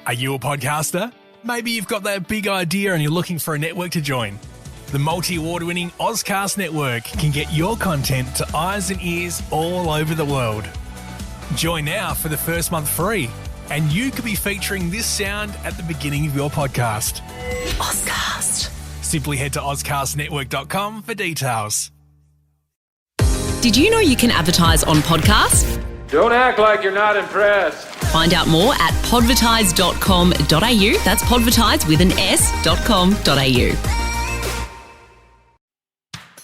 Are you a podcaster? Maybe you've got that big idea and you're looking for a network to join. The multi-award-winning Ozcast Network can get your content to eyes and ears all over the world. Join now for the first month free, and you could be featuring this sound at the beginning of your podcast. Ozcast. Simply head to ozcastnetwork.com for details. Did you know you can advertise on podcasts? Don't act like you're not impressed. Find out more at podvertise.com.au. That's podvertise with an s.com.au.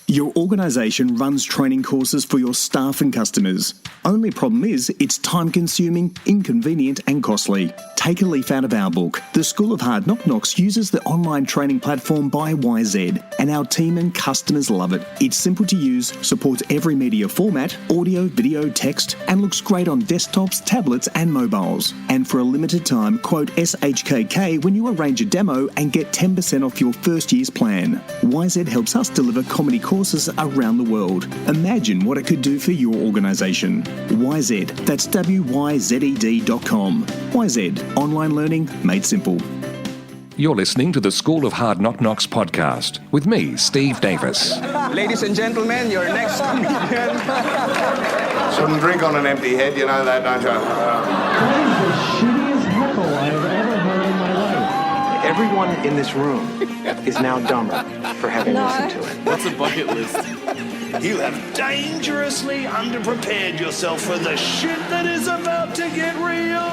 Your organisation runs training courses for your staff and customers. Only problem is it's time-consuming, inconvenient and costly. Take a leaf out of our book. The School of Hard Knock Knocks uses the online training platform by YZ, and our team and customers love it. It's simple to use, supports every media format, audio, video, text, and looks great on desktops, tablets and mobiles. And for a limited time, quote SHKK when you arrange a demo and get 10% off your first year's plan. YZ helps us deliver comedy courses around the world. Imagine what it could do for your organisation. YZ, that's WYZED.com. YZ, online learning made simple. You're listening to the School of Hard Knock Knocks podcast with me, Steve Davis. Ladies and gentlemen, your next comedian. Shouldn't drink on an empty head, you know that, don't you? That is the shittiest heckle I have ever heard in my life. Everyone in this room is now dumber for having listened to it. What's a bucket list? You have dangerously underprepared yourself for the shit that is about to get real.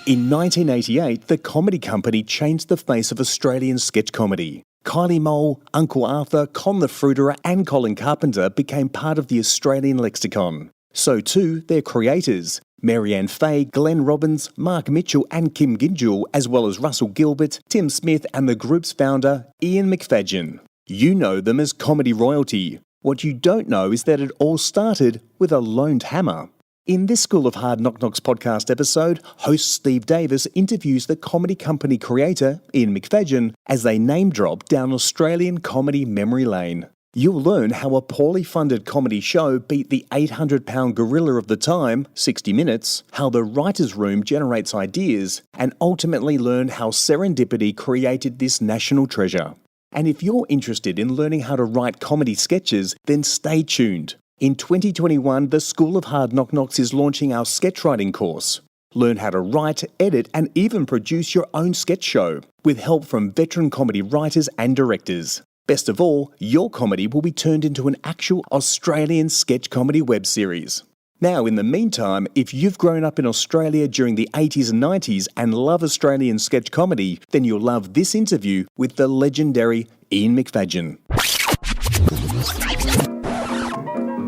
In 1988, the comedy company changed the face of Australian sketch comedy. Kylie Mole, Uncle Arthur, Con the Fruiterer and Colin Carpenter became part of the Australian lexicon. So too their creators, Marianne Faye, Glenn Robbins, Mark Mitchell and Kim Ginjul, as well as Russell Gilbert, Tim Smith and the group's founder, Ian McFadyen. You know them as comedy royalty. What you don't know is that it all started with a loaned hammer. In this School of Hard Knock Knocks podcast episode, host Steve Davis interviews the comedy company creator, Ian McFadyen, as they name drop down Australian comedy memory lane. You'll learn how a poorly funded comedy show beat the 800-pound gorilla of the time, 60 Minutes, how the writer's room generates ideas, and ultimately learn how serendipity created this national treasure. And if you're interested in learning how to write comedy sketches, then stay tuned. In 2021, the School of Hard Knock Knocks is launching our sketch writing course. Learn how to write, edit, and even produce your own sketch show, with help from veteran comedy writers and directors. Best of all, your comedy will be turned into an actual Australian sketch comedy web series. Now, in the meantime, if you've grown up in Australia during the 80s and 90s and love Australian sketch comedy, then you'll love this interview with the legendary Ian McFadyen.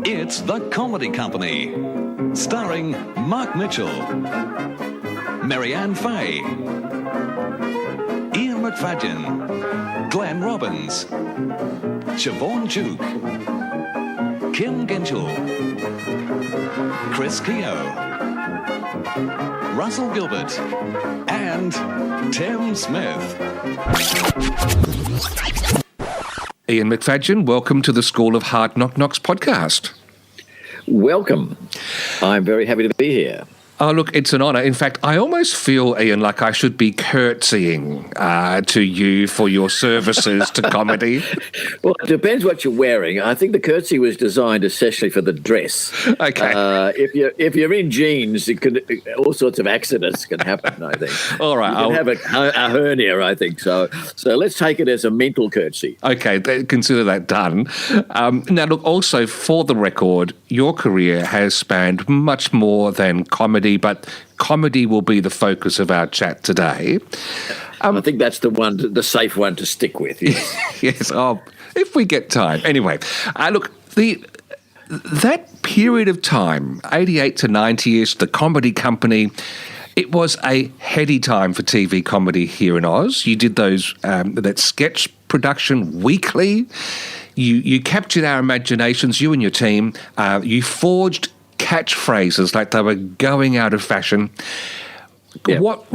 It's The Comedy Company, starring Mark Mitchell, Marianne Faye, Ian McFadyen, Glenn Robbins, Siobhan Duke, Kim Ginjul, Chris Keogh, Russell Gilbert, and Tim Smith. Ian McFadyen, welcome to the School of Hard Knock Knocks podcast. Welcome. I'm very happy to be here. Oh, look, it's an honour. In fact, I almost feel, Ian, like I should be curtsying to you for your services to comedy. Well, it depends what you're wearing. I think the curtsy was designed especially for the dress. Okay. If you're in jeans, all sorts of accidents can happen, I think. All right. You can have a hernia, I think. So let's take it as a mental curtsy. Okay, consider that done. Now, look, also for the record, your career has spanned much more than comedy, but comedy will be the focus of our chat today. I think that's the safe one to stick with. Yes, yes. Oh, if we get time. Anyway, look, that period of time, 88 to 90ish, the comedy company, it was a heady time for TV comedy here in Oz. You did that sketch production weekly. You captured our imaginations, you and your team. You forged catchphrases like they were going out of fashion. Yeah. What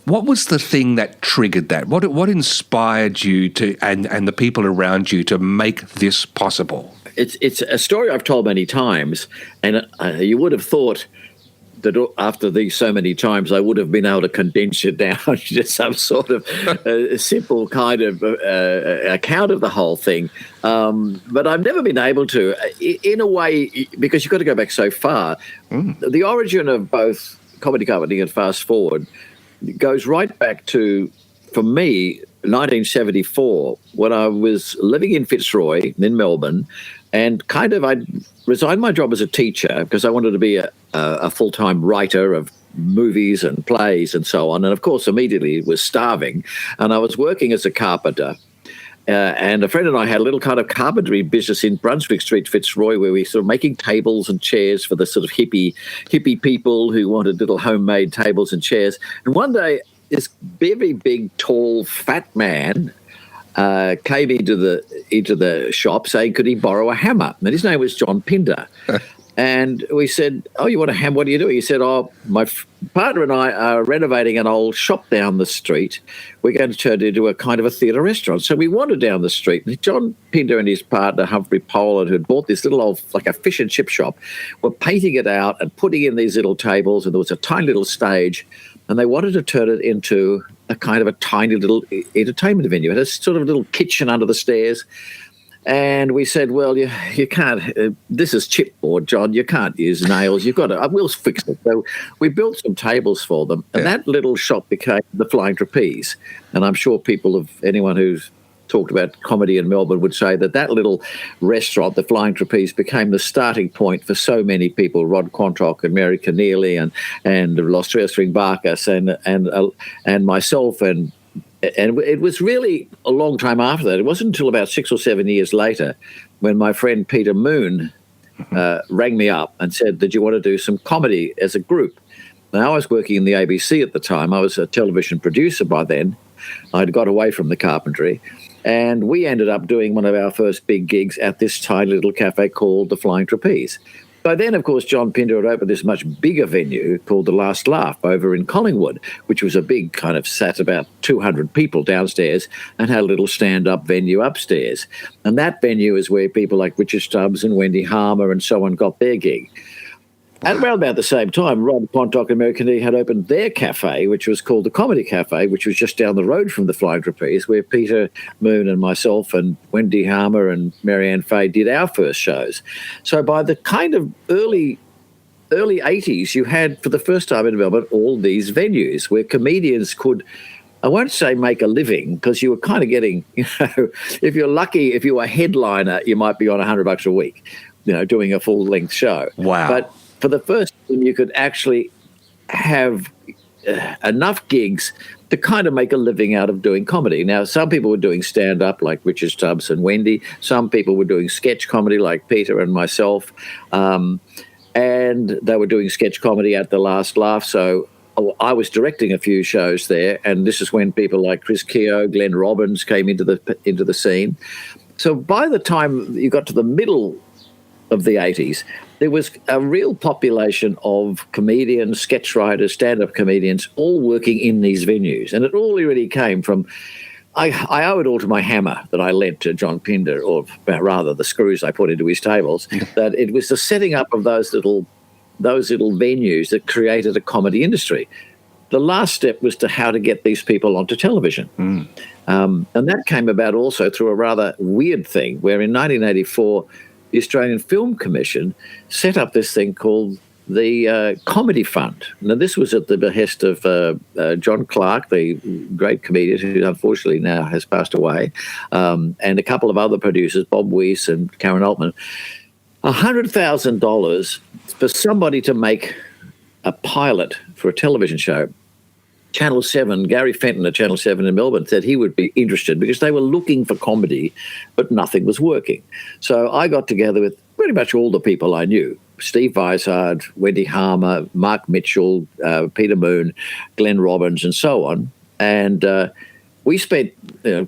was the thing that triggered that? What inspired you to and the people around you to make this possible? It's a story I've told many times, and you would have thought that after these so many times, I would have been able to condense it down to some sort of simple kind of account of the whole thing. But I've never been able to, in a way, because you've got to go back so far. The origin of both Comedy Company and Fast Forward goes right back to, for me, 1974, when I was living in Fitzroy in Melbourne, and I resigned my job as a teacher because I wanted to be a full-time writer of movies and plays and so on. And of course, immediately was starving, and I was working as a carpenter. And a friend and I had a little kind of carpentry business in Brunswick Street, Fitzroy, where we sort of making tables and chairs for the sort of hippie people who wanted little homemade tables and chairs. And one day, this very big, tall, fat man came into the shop saying, could he borrow a hammer? And his name was John Pinder. And we said, oh, you want a hammer? What are you doing? He said, oh, my partner and I are renovating an old shop down the street. We're going to turn it into a kind of a theatre restaurant. So we wandered down the street. And John Pinder and his partner, Humphrey Pollard, who had bought this little old, like a fish and chip shop, were painting it out and putting in these little tables. And there was a tiny little stage. And they wanted to turn it into a kind of a tiny little entertainment venue. It had a sort of little kitchen under the stairs. And we said, well, you can't, this is chipboard, John, you can't use nails, you've got to, we'll fix it. So we built some tables for them, and that little shop became the Flying Trapeze. And I'm sure anyone who's talked about comedy in Melbourne would say that little restaurant, the Flying Trapeze, became the starting point for so many people, Rod Quantock and Mary Keneally and Los Tres String Barcus and myself, and it was really a long time after that. It wasn't until about 6 or 7 years later when my friend Peter Moon rang me up and said, did you want to do some comedy as a group? Now, I was working in the ABC at the time. I was a television producer by then. I'd got away from the carpentry. And we ended up doing one of our first big gigs at this tiny little cafe called the Flying Trapeze. By then, of course, John Pinder had opened this much bigger venue called the Last Laugh over in Collingwood, which was a big kind of sat about 200 people downstairs and had a little stand-up venue upstairs. And that venue is where people like Richard Stubbs and Wendy Harmer and so on got their gig. At around about the same time, Rod Quantock and Mary Keneally had opened their cafe, which was called the Comedy Cafe, which was just down the road from the Flying Trapeze, where Peter Moon and myself and Wendy Harmer and Marianne Fay did our first shows. So by the kind of early 80s, you had, for the first time in Melbourne, all these venues where comedians could, I won't say make a living, because you were kind of getting, if you're lucky, if you were a headliner, you might be on $100 a week, doing a full-length show. Wow. But for the first time, you could actually have enough gigs to kind of make a living out of doing comedy. Now, some people were doing stand-up like Richard Stubbs and Wendy. Some people were doing sketch comedy like Peter and myself. And they were doing sketch comedy at the Last Laugh. So I was directing a few shows there, and this is when people like Chris Keogh, Glenn Robbins came into the scene. So by the time you got to the middle of the 80s, there was a real population of comedians, sketch writers, stand-up comedians, all working in these venues. And it all really came from, I owe it all to my hammer that I lent to John Pinder, or rather the screws I put into his tables, that it was the setting up of those little venues that created a comedy industry. The last step was to how to get these people onto television. And that came about also through a rather weird thing, where in 1984, the Australian Film Commission set up this thing called the Comedy Fund. Now, this was at the behest of John Clark, the great comedian who unfortunately now has passed away, and a couple of other producers, Bob Weiss and Karen Altman. $100,000 for somebody to make a pilot for a television show. Channel 7, Gary Fenton at Channel 7 in Melbourne said he would be interested because they were looking for comedy, but nothing was working. So I got together with pretty much all the people I knew, Steve Vizard, Wendy Harmer, Mark Mitchell, Peter Moon, Glenn Robbins, and so on. And we spent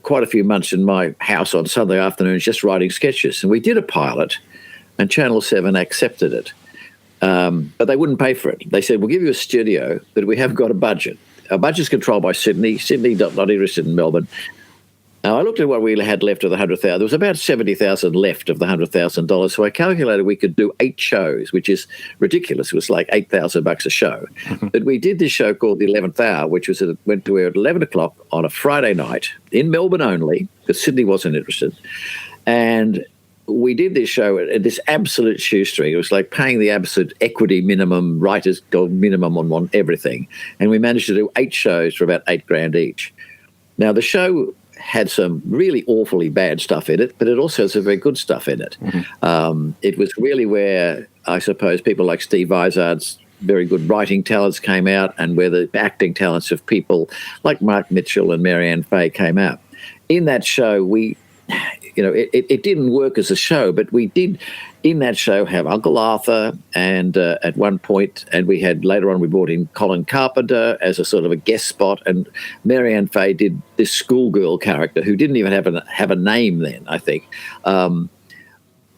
quite a few months in my house on Sunday afternoons just writing sketches. And we did a pilot, and Channel 7 accepted it. But they wouldn't pay for it. They said, we'll give you a studio, but we haven't got a budget. Our budget's controlled by Sydney. Sydney not interested in Melbourne. Now, I looked at what we had left of the 100,000. There was about 70,000 left of the $100,000. So I calculated we could do 8 shows, which is ridiculous. It was like $8,000 a show. But we did this show called The 11th Hour, which went to air at 11 o'clock on a Friday night in Melbourne only, because Sydney wasn't interested. And we did this show at this absolute shoestring. It was like paying the absolute equity minimum, writers' gold minimum on everything. And we managed to do 8 shows for about $8,000 each. Now, the show had some really awfully bad stuff in it, but it also has some very good stuff in it. It was really where, I suppose, people like Steve Izard's very good writing talents came out, and where the acting talents of people like Mark Mitchell and Marianne Fay came out. In that show, it didn't work as a show, but we did in that show have Uncle Arthur, and at one point, and later on we brought in Colin Carpenter as a sort of a guest spot, and Marianne Fay did this schoolgirl character who didn't even have a name then, I think.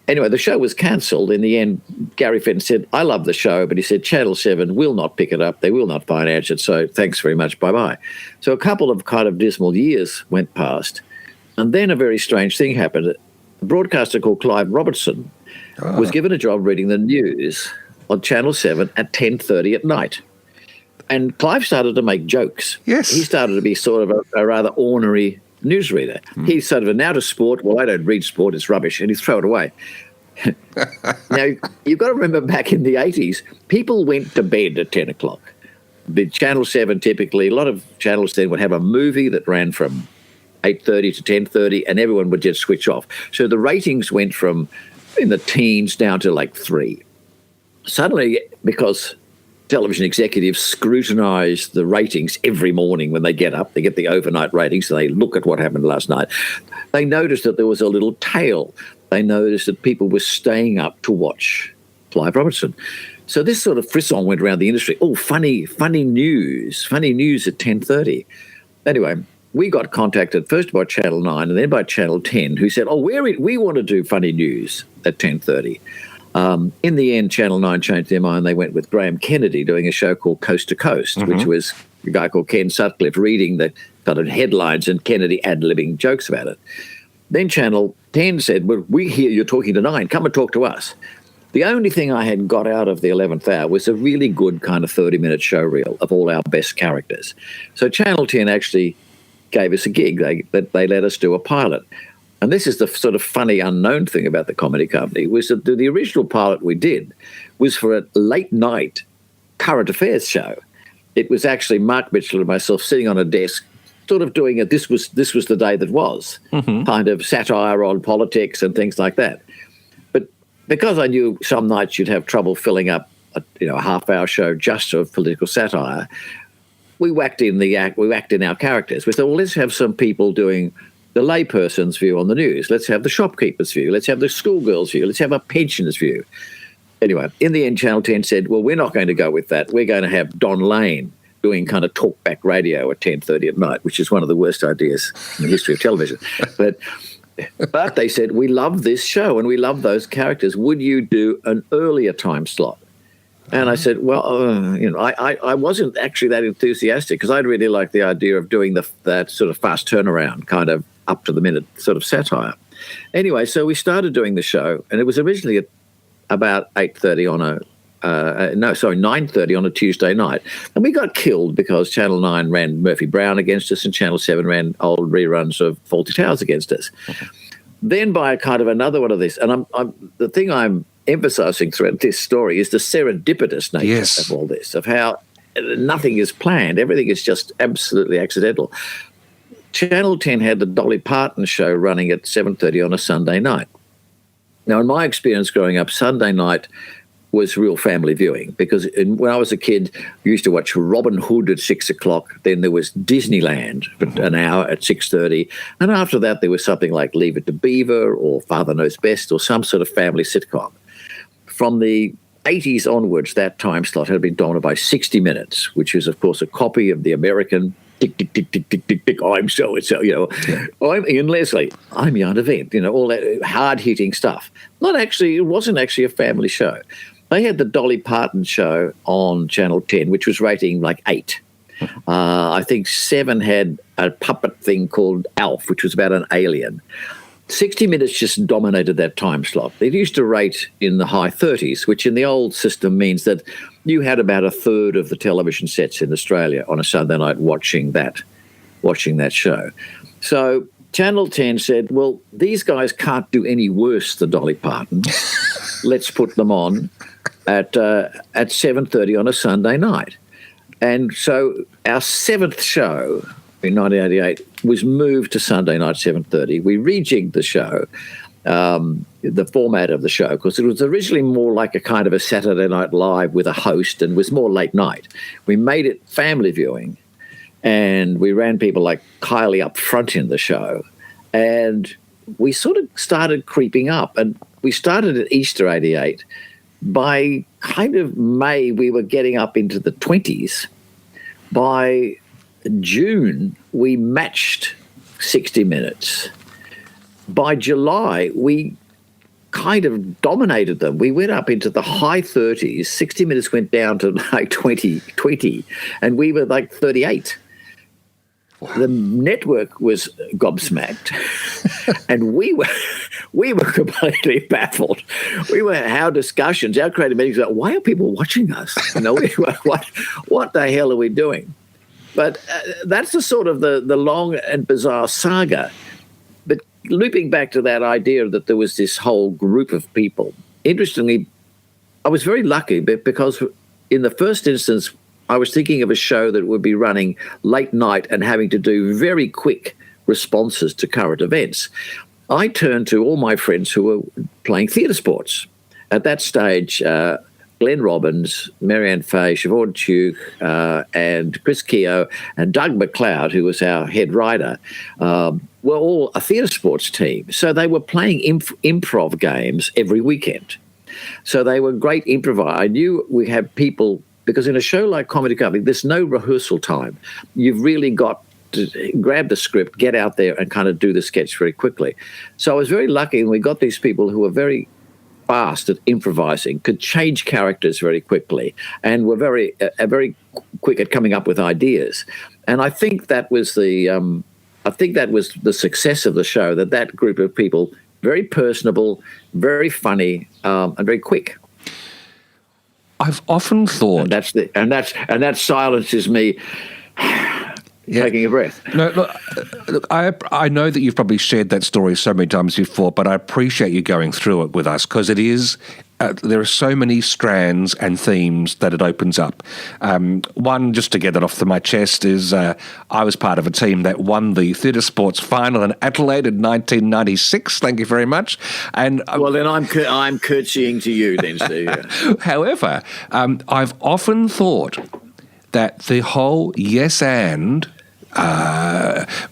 Anyway, the show was cancelled. In the end, Gary Fenton said, I love the show, but he said Channel 7 will not pick it up. They will not finance it, so thanks very much, bye-bye. So a couple of kind of dismal years went past, and then a very strange thing happened. A broadcaster called Clive Robertson was given a job reading the news on Channel 7 at 10:30 at night. And Clive started to make jokes. Yes. He started to be sort of a rather ornery newsreader. He sort of, now to sport, well, I don't read sport, it's rubbish, and he'd throw it away. Now, you've got to remember back in the 80s, people went to bed at 10 o'clock. The Channel 7 typically, a lot of channels then would have a movie that ran from 8:30 to 10:30, and everyone would just switch off. So the ratings went from in the teens down to like 3. Suddenly, because television executives scrutinise the ratings every morning when they get up, they get the overnight ratings, and they look at what happened last night, they noticed that there was a little tail. They noticed that people were staying up to watch Clive Robertson. So this sort of frisson went around the industry. Oh, funny news at 10:30. Anyway, we got contacted first by Channel 9 and then by Channel 10, who said, we want to do funny news at 10:30. In the end, Channel 9 changed their mind. They went with Graham Kennedy doing a show called Coast to Coast, which was a guy called Ken Sutcliffe reading the kind of headlines and Kennedy ad-libbing jokes about it. Then Channel 10 said, well, we hear you're talking to 9. Come and talk to us. The only thing I had got out of the 11th Hour was a really good kind of 30-minute show reel of all our best characters. So Channel 10 actually gave us a gig. They let us do a pilot. And this is the sort of funny unknown thing about the comedy company, was that the original pilot we did was for a late night current affairs show. It was actually Mark Mitchell and myself sitting on a desk sort of doing this was the day that was, kind of satire on politics and things like that. But because I knew some nights you'd have trouble filling up a half-hour show just of political satire, we whacked in our characters. We thought, well, let's have some people doing the layperson's view on the news. Let's have the shopkeeper's view. Let's have the schoolgirl's view. Let's have a pensioner's view. Anyway, in the end, Channel 10 said, well, we're not going to go with that. We're going to have Don Lane doing kind of talkback radio at 10:30 at night, which is one of the worst ideas in the history of television. But they said, we love this show and we love those characters. Would you do an earlier time slot? And I said, well, I wasn't actually that enthusiastic because I'd really like the idea of doing that sort of fast turnaround, kind of up-to-the-minute sort of satire. Anyway, so we started doing the show, and it was originally at about 8:30 on 9:30 on a Tuesday night. And we got killed because Channel 9 ran Murphy Brown against us and Channel 7 ran old reruns of Fawlty Towers against us. Then by kind of another one of this, and the thing I'm emphasising throughout this story is the serendipitous nature of all this, of how nothing is planned. Everything is just absolutely accidental. Channel 10 had the Dolly Parton show running at 7:30 on a Sunday night. Now, in my experience growing up, Sunday night was real family viewing because when I was a kid, we used to watch Robin Hood at 6 o'clock. Then there was Disneyland for an hour at 6:30. And after that, there was something like Leave It to Beaver or Father Knows Best or some sort of family sitcom. From the 80s onwards, that time slot had been dominated by 60 Minutes, which is, of course, a copy of the American tick, tick, tick, tick, tick, tick, tick, I'm so-and-so, I'm Ian Leslie, I'm Jan de Vent, all that hard-hitting stuff. It wasn't actually a family show. They had the Dolly Parton show on Channel 10, which was rating like 8. I think 7 had a puppet thing called Alf, which was about an alien. 60 Minutes just dominated that time slot. It used to rate in the high 30s, which in the old system means that you had about a third of the television sets in Australia on a Sunday night watching that show. So Channel 10 said, well, these guys can't do any worse than Dolly Parton. Let's put them on at 7:30 on a Sunday night. And so our 7th show in 1988 was moved to Sunday night, 7:30. We rejigged the show, the format of the show, because it was originally more like a kind of a Saturday Night Live with a host and was more late night. We made it family viewing, and we ran people like Kylie up front in the show. And we sort of started creeping up. And we started at Easter 88. By kind of May, we were getting up into the 20s. By June, we matched 60 Minutes. By July, we kind of dominated them. We went up into the high 30s. 60 Minutes went down to like 20, and we were like 38. The network was gobsmacked, and we were completely baffled. Our discussions, our creative meetings, were, why are people watching us? What the hell are we doing? But that's the sort of the long and bizarre saga. But looping back to that idea that there was this whole group of people, interestingly, I was very lucky because in the first instance, I was thinking of a show that would be running late night and having to do very quick responses to current events. I turned to all my friends who were playing theatre sports. At that stage, Glenn Robbins, Marianne Fay, Siobhan Duke, and Chris Keogh, and Doug McLeod, who was our head writer, were all a theatre sports team. So they were playing improv games every weekend. So they were great improvisers. I knew we had people, because in a show like Comedy Company, there's no rehearsal time. You've really got to grab the script, get out there, and kind of do the sketch very quickly. So I was very lucky, and we got these people who were very fast at improvising, could change characters very quickly, and were very quick at coming up with ideas. And I think that was the success of the show. That group of people, very personable, very funny, and very quick. I've often thought, and that silences me. Taking a breath. No, look, I know that you've probably shared that story so many times before, but I appreciate you going through it with us because it is. There are so many strands and themes that it opens up. One, just to get it off my chest, is I was part of a team that won the Theatre Sports Final in Adelaide in 1996. Thank you very much. And well, then I'm curtsying to you, then, Steve. However, I've often thought that the whole yes and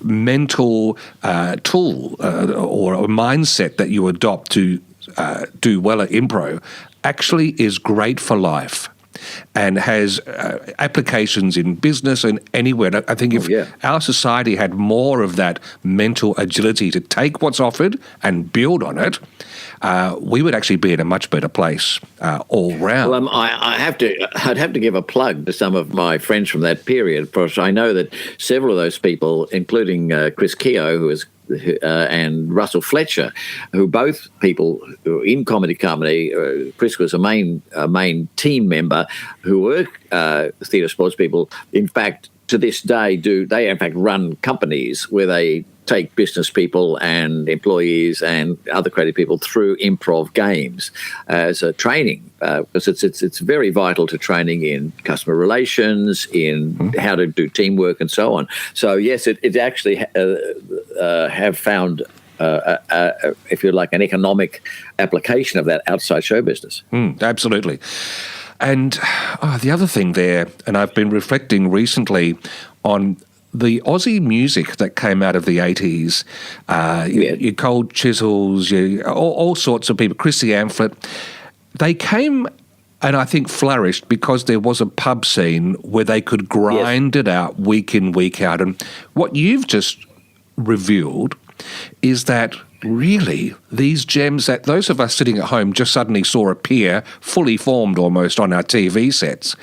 mental tool or a mindset that you adopt to do well at improv actually is great for life and has applications in business and anywhere. I think if our society had more of that mental agility to take what's offered and build on it, we would actually be in a much better place all round. Well, I'd have to give a plug to some of my friends from that period, because I know that several of those people, including Chris Keogh, and Russell Fletcher, who both people in Comedy Company. Chris was a main team member who were theatre sports people. In fact, to this day, they in fact run companies where they take business people and employees and other creative people through improv games as a training, because it's very vital to training in customer relations, in how to do teamwork and so on. So yes, it actually have found, if you like, an economic application of that outside show business. Absolutely. And the other thing there, and I've been reflecting recently on the Aussie music that came out of the 80s, your Cold Chisels, all sorts of people, Chrissy Amphlett, they came and I think flourished because there was a pub scene where they could grind it out week in, week out. And what you've just revealed is that really these gems that those of us sitting at home just suddenly saw appear, fully formed almost on our TV sets,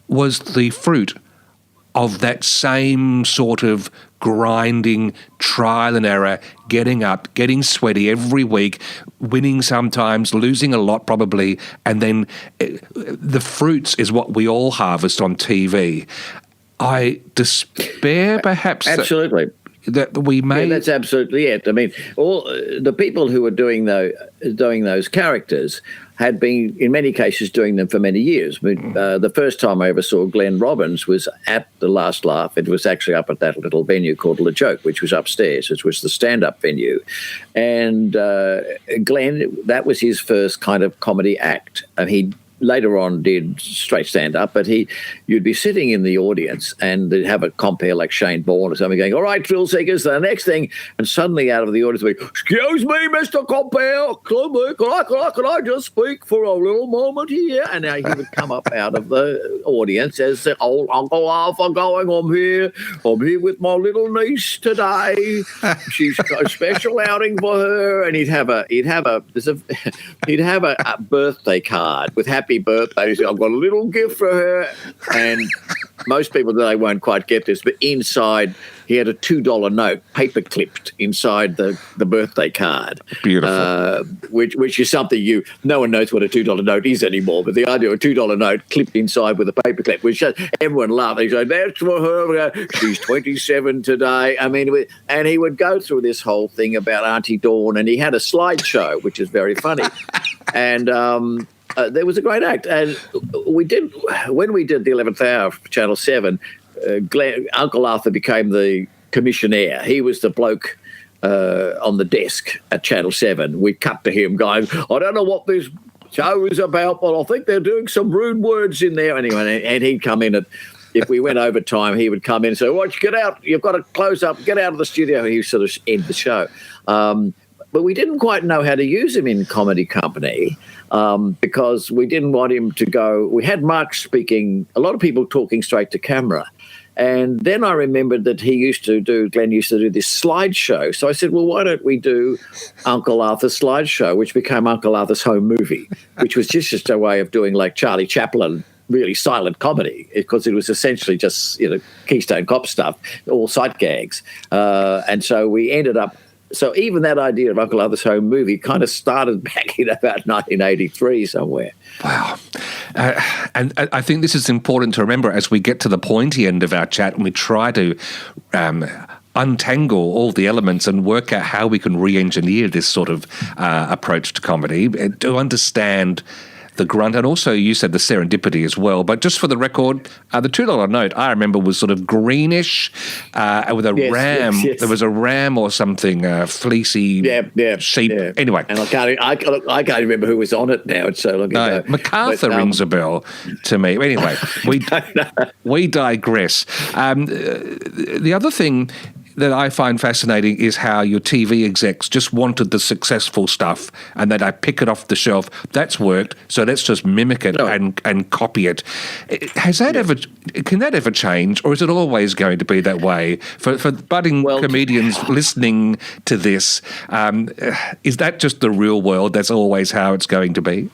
was the fruit of that same sort of grinding, trial and error, getting up, getting sweaty every week, winning sometimes, losing a lot probably, and then the fruits is what we all harvest on TV. I despair perhaps absolutely that we may... Yeah, that's absolutely it. I mean, all the people who were doing those characters had been, in many cases, doing them for many years. The first time I ever saw Glenn Robbins was at The Last Laugh. It was actually up at that little venue called Le Joke, which was upstairs, which was the stand-up venue. And Glenn, that was his first kind of comedy act. And he later on did straight stand-up, but you'd be sitting in the audience and they'd have a compere like Shane Bourne or something going, all right, thrill seekers, the next thing, and suddenly out of the audience, excuse me, Mr. Compere, can I just speak for a little moment here? And now he would come up out of the audience as the old Uncle Arthur going, I'm here with my little niece today. She's got a special outing for her, and he'd have a birthday card with happy birthday. I've got a little gift for her. And most people today won't quite get this, but inside he had a $2 note paper clipped inside the birthday card. Beautiful. Which is something no one knows what a $2 note is anymore, but the idea of a $2 note clipped inside with a paper clip, which everyone laughed. They said, that's for her. She's 27 today. I mean, and he would go through this whole thing about Auntie Dawn, and he had a slideshow, which is very funny. And there was a great act. And when we did the 11th Hour for Channel 7, Uncle Arthur became the commissionaire. He was the bloke on the desk at Channel 7. We cut to him going, I don't know what this show is about, but I think they're doing some rude words in there. Anyway, and he'd come in if we went over time, he would come in and say, watch, get out. You've got to close up. Get out of the studio. He would sort of end the show. But we didn't quite know how to use him in Comedy Company because we didn't want him to go. We had Mark speaking, a lot of people talking straight to camera. And then I remembered that Glenn used to do this slideshow. So I said, well, why don't we do Uncle Arthur's slideshow, which became Uncle Arthur's Home Movie, which was just a way of doing like Charlie Chaplin, really silent comedy, because it was essentially just, Keystone Cop stuff, all sight gags. And so we ended up, so even that idea of Uncle Arthur's Home Movie kind of started back in about 1983 somewhere. Wow. And I think this is important to remember as we get to the pointy end of our chat and we try to untangle all the elements and work out how we can re-engineer this sort of approach to comedy, to understand the grunt, and also you said the serendipity as well. But just for the record, the $2 note I remember was sort of greenish with a ram. Yes. There was a ram or something, fleecy sheep. Yeah. Anyway, and I can't remember who was on it now. It's so long ago. MacArthur rings a bell to me. Anyway, we digress. The other thing that I find fascinating is how your TV execs just wanted the successful stuff and then I pick it off the shelf. That's worked, so let's just mimic it and copy it. Can that ever change, or is it always going to be that way? For budding comedians listening to this, is that just the real world? That's always how it's going to be?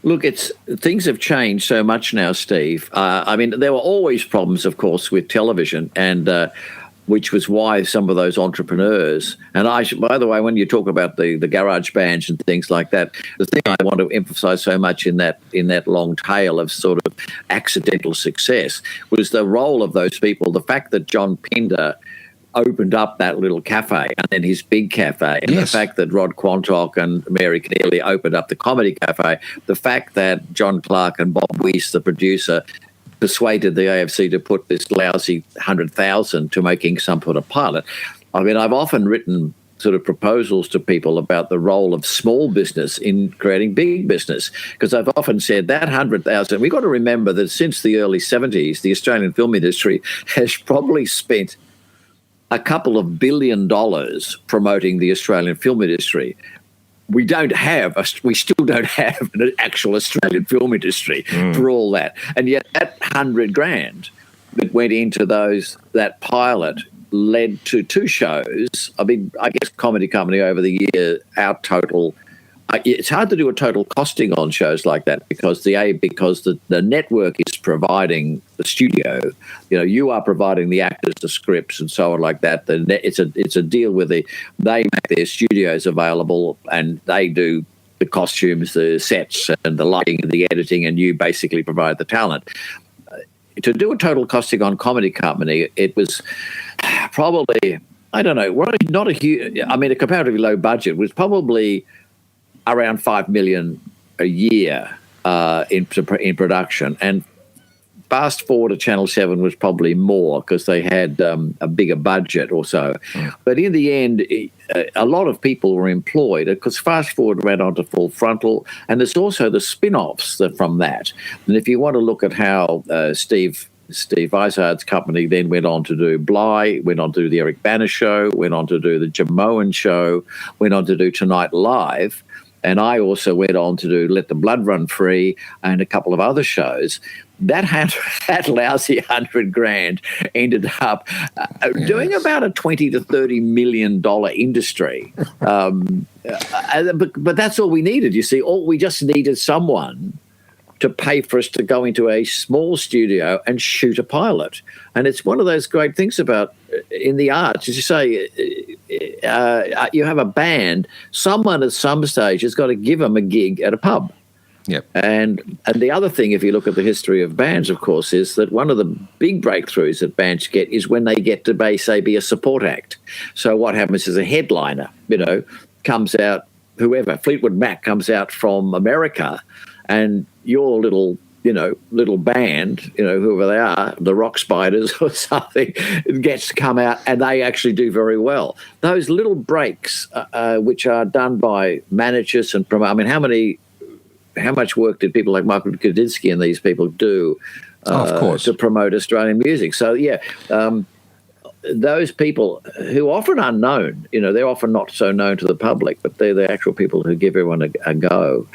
Look, things have changed so much now, Steve. I mean, there were always problems, of course, with television, and which was why some of those entrepreneurs. And by the way, when you talk about the garage bands and things like that, the thing I want to emphasise so much in that long tail of sort of accidental success was the role of those people. The fact that John Pinder opened up that little cafe and then his big cafe, and the fact that Rod Quantock and Mary Keneally opened up the comedy cafe, the fact that John Clark and Bob Weiss, the producer, persuaded the AFC to put this lousy 100,000 to making some sort of pilot. I mean, I've often written sort of proposals to people about the role of small business in creating big business, because I've often said that 100,000, we've got to remember that since the early 70s, the Australian film industry has probably spent a couple of $1 billion promoting the Australian film industry. We still don't have an actual Australian film industry for all that. And yet that $100,000 that went into that pilot led to 2 shows. I mean, I guess Comedy Company over the year, our total it's hard to do a total costing on shows like that because the network is providing the studio. You are providing the actors, the scripts, and so on like that. It's a deal with they make their studios available and they do the costumes, the sets, and the lighting, and the editing, and you basically provide the talent. To do a total costing on Comedy Company, it was probably, I don't know, not a huge. I mean, a comparatively low budget was probably around $5 million a year in production, and fast forward to Channel 7 was probably more because they had a bigger budget or so. But in the end, a lot of people were employed because fast forward went on to Full Frontal, and there's also the spin-offs from that. And if you want to look at how Steve Izard's company then went on to do Bly, went on to do the Eric Banner Show, went on to do the Jim Mohan Show, went on to do Tonight Live, and I also went on to do Let the Blood Run Free and a couple of other shows. That lousy $100,000 ended up doing about a $20 to $30 million industry. But that's all we needed. You see, we just needed someone to pay for us to go into a small studio and shoot a pilot. And it's one of those great things about in the arts, as you say, you have a band, someone at some stage has got to give them a gig at a pub. Yep. And the other thing, if you look at the history of bands, of course, is that one of the big breakthroughs that bands get is when they get to be a support act. So what happens is a headliner, comes out, whoever, Fleetwood Mac comes out from America, and your little band, whoever they are, the Rock Spiders or something, gets to come out and they actually do very well. Those little breaks, which are done by managers and I mean, how much work did people like Michael Kudinski and these people do of course, to promote Australian music? So, those people who are often unknown, they're often not so known to the public, but they're the actual people who give everyone a go.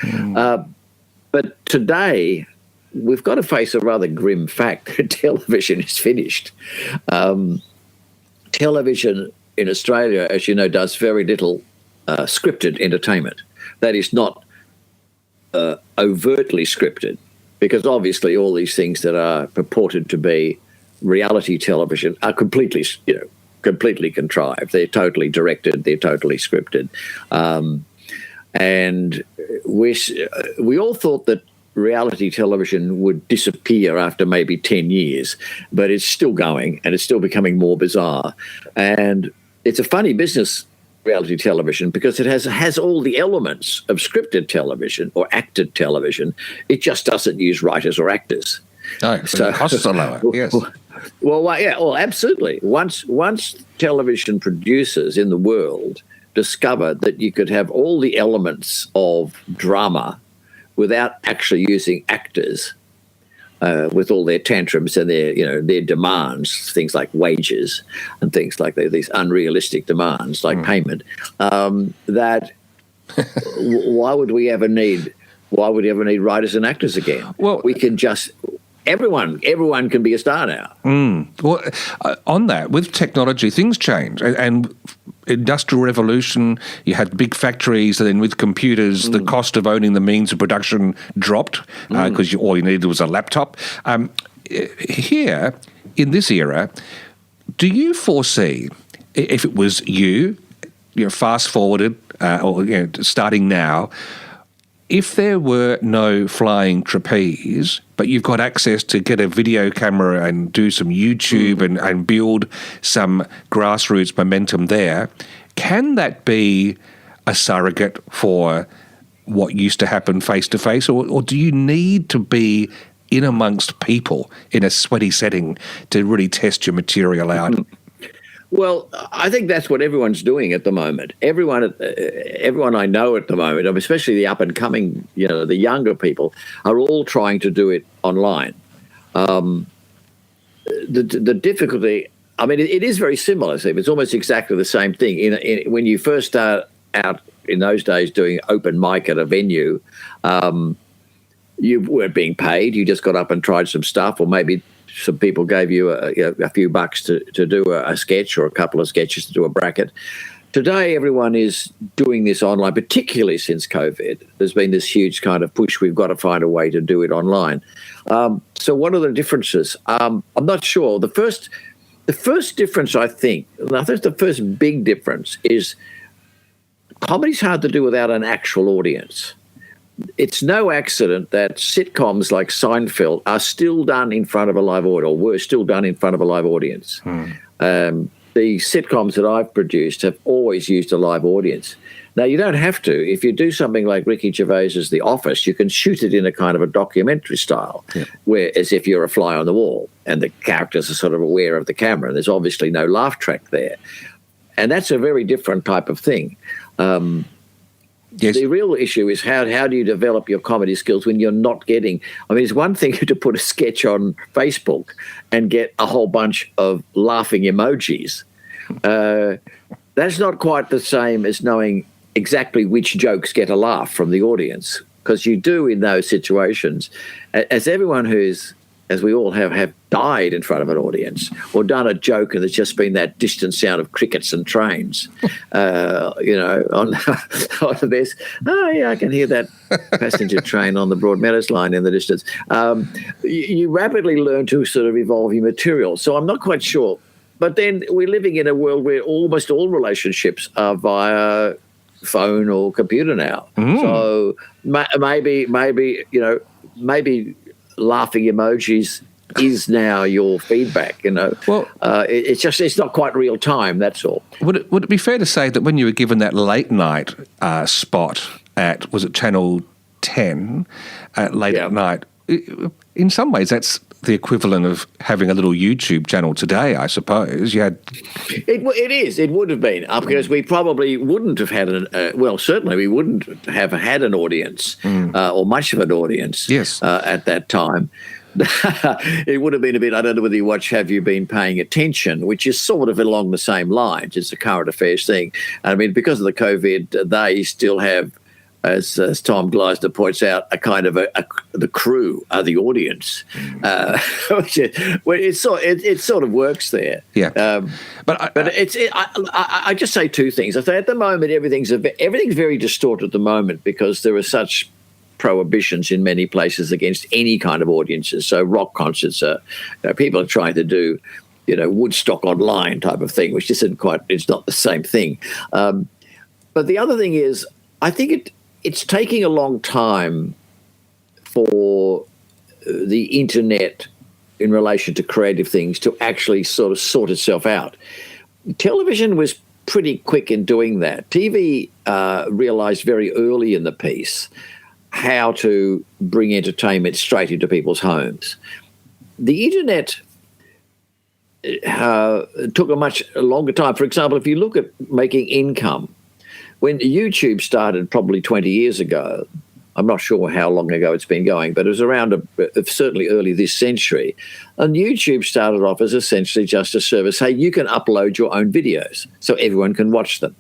But today, we've got to face a rather grim fact that television is finished. Television in Australia, as you know, does very little scripted entertainment. That is not overtly scripted, because obviously all these things that are purported to be reality television are completely contrived. They're totally directed. They're totally scripted. And we all thought that reality television would disappear after maybe 10 years, but it's still going and it's still becoming more bizarre. And it's a funny business, reality television, because it has all the elements of scripted television or acted television. It just doesn't use writers or actors. No, so costs are lower. Yes. Well, yeah, well, absolutely. Once television producers in the world discovered that you could have all the elements of drama without actually using actors, with all their tantrums and their demands, things like wages and things like that, these unrealistic demands like payment, that why would we ever need writers and actors again? Well, we can just everyone can be a star now. Well, on that, with technology, things change, and Industrial Revolution, you had big factories, and then with computers, the cost of owning the means of production dropped because all you needed was a laptop. Here, in this era, do you foresee, if it was you fast forwarded or starting now, if there were no flying trapeze, but you've got access to get a video camera and do some YouTube and build some grassroots momentum there, can that be a surrogate for what used to happen face-to-face? Or do you need to be in amongst people in a sweaty setting to really test your material out? Well, I think that's what everyone's doing at the moment. Everyone I know at the moment, especially the up and coming, the younger people, are all trying to do it online. The difficulty, I mean, it is very similar. Steve. It's almost exactly the same thing. When you first start out in those days doing open mic at a venue, you weren't being paid. You just got up and tried some stuff, or maybe some people gave you a few bucks to do a sketch or a couple of sketches to do a bracket. Today, everyone is doing this online, particularly since COVID. There's been this huge kind of push. We've got to find a way to do it online. So what are the differences? I'm not sure. The first difference, I think the first big difference is comedy's hard to do without an actual audience. It's no accident that sitcoms like Seinfeld are still done in front of a live audience, or were still done in front of a live audience. The sitcoms that I've produced have always used a live audience. Now, you don't have to. If you do something like Ricky Gervais's The Office, you can shoot it in a kind of a documentary style, where as if you're a fly on the wall and the characters are sort of aware of the camera. There's obviously no laugh track there. And that's a very different type of thing. Yes. The real issue is how do you develop your comedy skills when you're not getting... I mean, it's one thing to put a sketch on Facebook and get a whole bunch of laughing emojis. That's not quite the same as knowing exactly which jokes get a laugh from the audience, because you do in those situations. As everyone who's, as we all have died in front of an audience or done a joke and there's just been that distant sound of crickets and trains, on this. Oh, yeah, I can hear that passenger train on the Broadmeadows line in the distance. You rapidly learn to sort of evolve your material. So I'm not quite sure. But then we're living in a world where almost all relationships are via phone or computer now. So maybe laughing emojis is now your feedback, Well, it's not quite real time, that's all. Would it be fair to say that when you were given that late night spot at, was it Channel 10, late at night, in some ways that's the equivalent of having a little YouTube channel today, I suppose. You had... It is. It would have been, because we probably wouldn't have had certainly we wouldn't have had an audience or much of an audience at that time. It would have been a bit, I don't know whether you watch Have You Been Paying Attention, which is sort of along the same lines. It's a current affairs thing. I mean, because of the COVID, they still have, as Tom Gleisner points out, a kind of the crew are the audience, it sort of works there. Yeah, but I just say two things. I say at the moment everything's very distorted at the moment because there are such prohibitions in many places against any kind of audiences. So rock concerts people are trying to do, Woodstock online type of thing, which isn't quite. It's not the same thing. But the other thing is, I think it's taking a long time for the internet in relation to creative things to actually sort of sort itself out. Television was pretty quick in doing that. TV realised very early in the piece how to bring entertainment straight into people's homes. The internet took a much longer time. For example, if you look at making income, when YouTube started probably 20 years ago, I'm not sure how long ago it's been going, but it was around certainly early this century. And YouTube started off as essentially just a service. Hey, you can upload your own videos so everyone can watch them.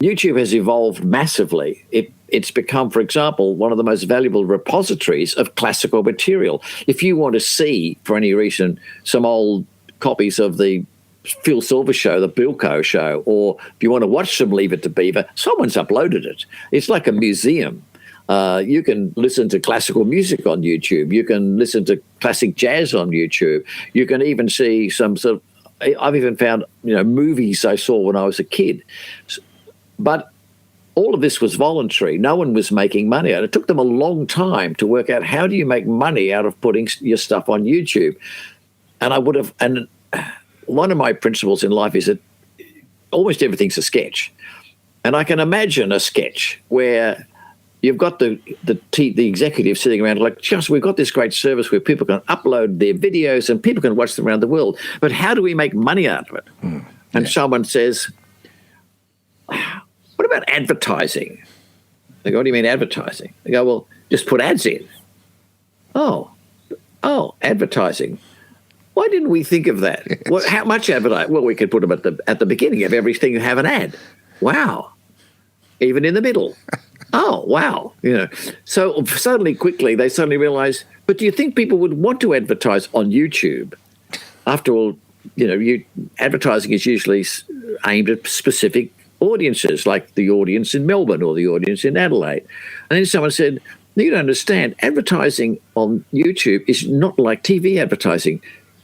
YouTube has evolved massively. It's become, for example, one of the most valuable repositories of classical material. If you want to see, for any reason, some old copies of the Phil Silver show, the Bilko show, or if you want to watch some Leave It to Beaver, someone's uploaded it. It's like a museum. You can listen to classical music on YouTube. You can listen to classic jazz on YouTube. You can even see some sort of, I've even found, movies I saw when I was a kid. But all of this was voluntary. No one was making money out. It took them a long time to work out how do you make money out of putting your stuff on YouTube. And one of my principles in life is that almost everything's a sketch. And I can imagine a sketch where you've got the executive sitting around like, just we've got this great service where people can upload their videos and people can watch them around the world. But how do we make money out of it? And someone says, what about advertising? They go, what do you mean advertising? They go, well, just put ads in. Oh, advertising. Why didn't we think of that? Yes. Well, how much advertising? Well, we could put them at the beginning of everything you have an ad. Wow. Even in the middle. Oh, wow. So quickly, they suddenly realize, but do you think people would want to advertise on YouTube? After all, advertising is usually aimed at specific audiences, like the audience in Melbourne or the audience in Adelaide. And then someone said, you don't understand, advertising on YouTube is not like TV advertising.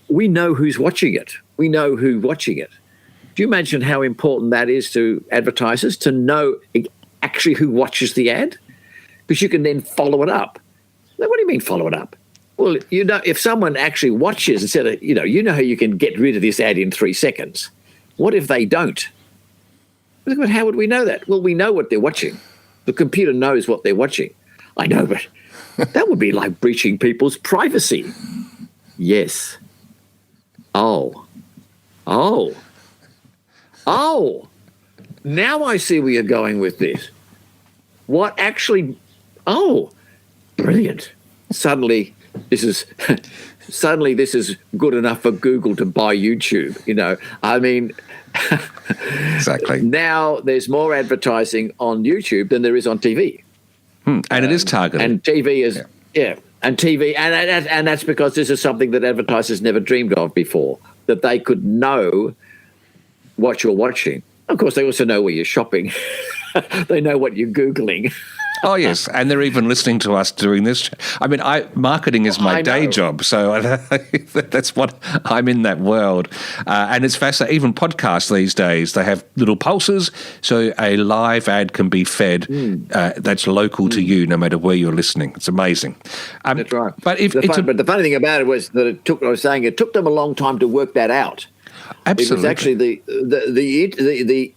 We know who's watching it. We know who's watching it. Do you imagine how important that is to advertisers to know actually who watches the ad? Because you can then follow it up. Now, what do you mean follow it up? Well, if someone actually watches instead of, you know how you can get rid of this ad in 3 seconds. What if they don't? But how would we know that? Well, we know what they're watching. The computer knows what they're watching. I know, but that would be like breaching people's privacy. Yes. Oh. Now I see where you're going with this. What actually... Oh, brilliant. Suddenly this is good enough for Google to buy YouTube, I mean... Exactly. Now there's more advertising on YouTube than there is on TV. And it is targeted. And TV is... And TV... And that's because this is something that advertisers never dreamed of before, that they could know what you're watching. Of course, they also know where you're shopping. They know what you're Googling. Oh, yes, and they're even listening to us doing this. I mean, marketing is my day job, so that's what I'm in that world. And it's fascinating. Even podcasts these days, they have little pulses, so a live ad can be fed that's local to you, no matter where you're listening. It's amazing. That's right. But but the funny thing about it was that it took them a long time to work that out. Absolutely. It was actually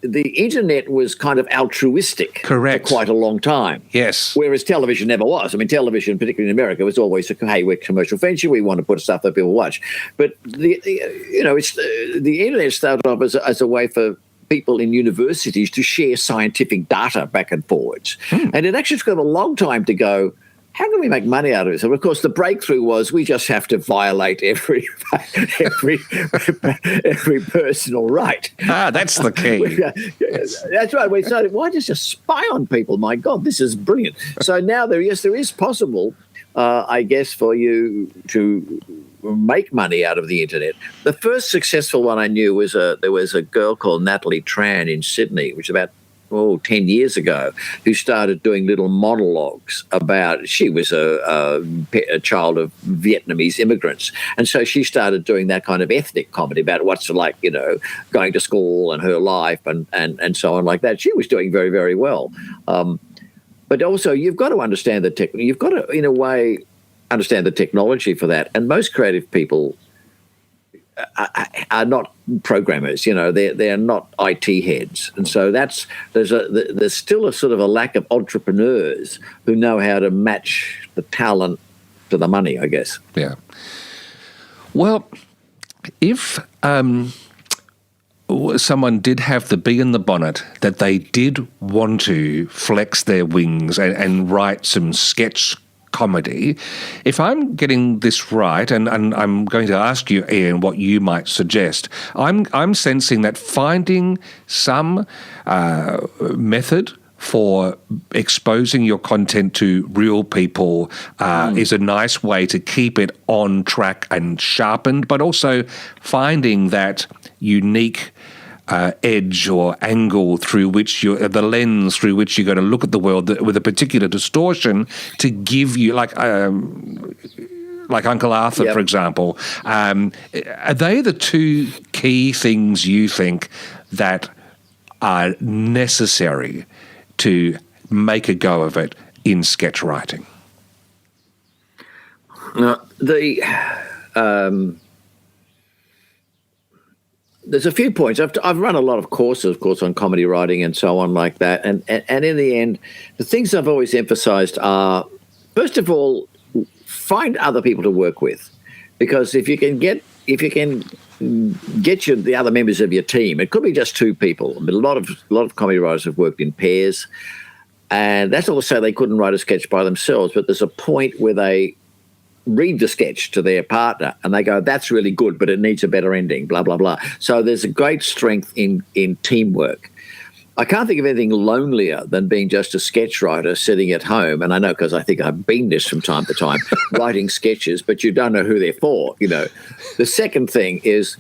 the internet was kind of altruistic for quite a long time. Yes. Whereas television never was. I mean, television, particularly in America, was always, hey, we're commercial friendship. We want to put stuff that people watch. But the internet started off as a way for people in universities to share scientific data back and forwards. And it actually took them a long time to go, how can we make money out of it? So, of course, the breakthrough was we just have to violate every personal right. That's the key. That's right. We started, why just spy on people? My God, this is brilliant. So now there is possible, I guess, for you to make money out of the internet. The first successful one I knew was there was a girl called Natalie Tran in Sydney, which was about 10 years ago, who started doing little monologues about, she was a child of Vietnamese immigrants. And so she started doing that kind of ethnic comedy about what's it like, going to school and her life and so on like that. She was doing very, very well. But also you've got to understand you've got to, in a way, understand the technology for that. And most creative people are not programmers, they're not IT heads, and so there's still a sort of a lack of entrepreneurs who know how to match the talent to the money, I guess. Yeah. Well, if someone did have the bee in the bonnet that they did want to flex their wings and write some sketch comedy, if I'm getting this right, and I'm going to ask you, Ian, what you might suggest, I'm sensing that finding some method for exposing your content to real people is a nice way to keep it on track and sharpened, but also finding that unique edge or angle through which the lens through which you're going to look at the world with a particular distortion to give you, like Uncle Arthur, for example. Are they the two key things you think that are necessary to make a go of it in sketch writing? There's a few points. I've run a lot of courses, of course, on comedy writing and so on like that. And in the end, the things I've always emphasized are, first of all, find other people to work with. Because if you can get the other members of your team, it could be just two people. But a lot of comedy writers have worked in pairs. And that's not to say they couldn't write a sketch by themselves, but there's a point where they read the sketch to their partner and they go, that's really good, but it needs a better ending, blah, blah, blah. So there's a great strength in teamwork. I can't think of anything lonelier than being just a sketch writer sitting at home, and I know because I think I've been this from time to time, writing sketches, but you don't know who they're for, The second thing is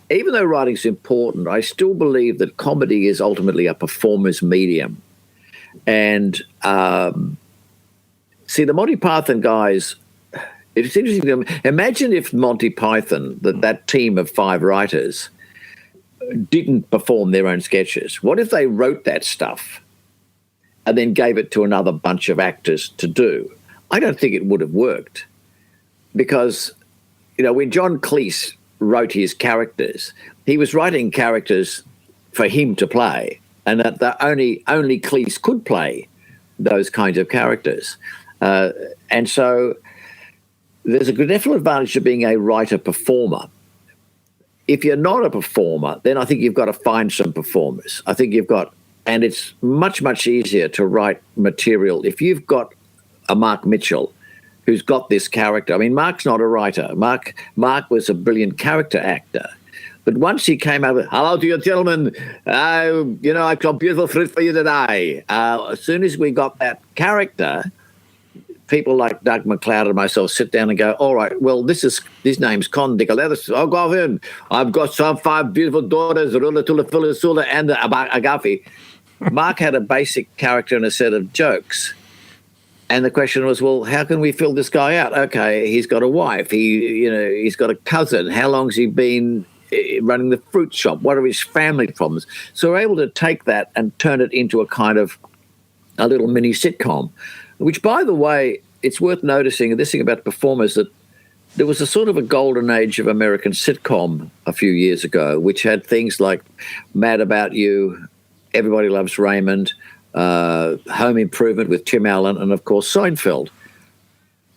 even though writing's important, I still believe that comedy is ultimately a performer's medium. And see, the Monty Python guys, it's interesting. Imagine if Monty Python, that team of 5 writers, didn't perform their own sketches. What if they wrote that stuff and then gave it to another bunch of actors to do? I don't think it would have worked, because, when John Cleese wrote his characters, he was writing characters for him to play, and that only Cleese could play those kinds of characters. And so there's a definite advantage to being a writer-performer. If you're not a performer, then I think you've got to find some performers. I think and it's much, much easier to write material if you've got a Mark Mitchell who's got this character. I mean, Mark's not a writer. Mark was a brilliant character actor. But once he came out with, "Hello to you, gentlemen. I've got beautiful fruit for you today." As soon as we got that character, people like Doug McLeod and myself sit down and go, "All right, well, his name's Con Nicoletis. I'll go in. I've got some 5 beautiful daughters, Rula, Tula, Phila, Sula, and Agafi." Mark had a basic character and a set of jokes. And the question was, well, how can we fill this guy out? Okay, he's got a wife. He's got a cousin. How long's he been running the fruit shop? What are his family problems? So we're able to take that and turn it into a kind of a little mini sitcom, which, by the way, it's worth noticing, this thing about performers, that there was a sort of a golden age of American sitcom a few years ago, which had things like Mad About You, Everybody Loves Raymond, Home Improvement with Tim Allen, and, of course, Seinfeld.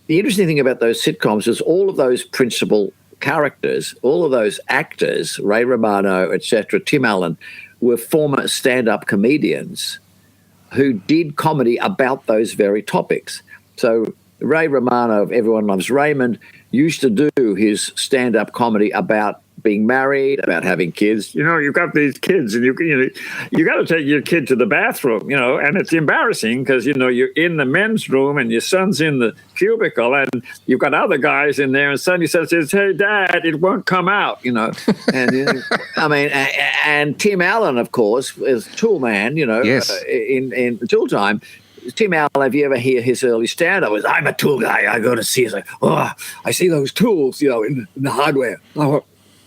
The interesting thing about those sitcoms is all of those principal characters, all of those actors, Ray Romano, etc., Tim Allen, were former stand-up comedians who did comedy about those very topics. So Ray Romano of Everyone Loves Raymond used to do his stand-up comedy about being married, about having kids. You've got these kids, and you got to take your kid to the bathroom, and it's embarrassing because, you're in the men's room and your son's in the cubicle and you've got other guys in there, and suddenly says, "Hey, Dad, it won't come out," And and Tim Allen, of course, is Tool Man, yes. In Tool Time. Tim Allen, have you ever hear his early stand-up? Was, "I'm a tool guy. I go to see." It's like, "Oh, I see those tools, in the hardware. Oh,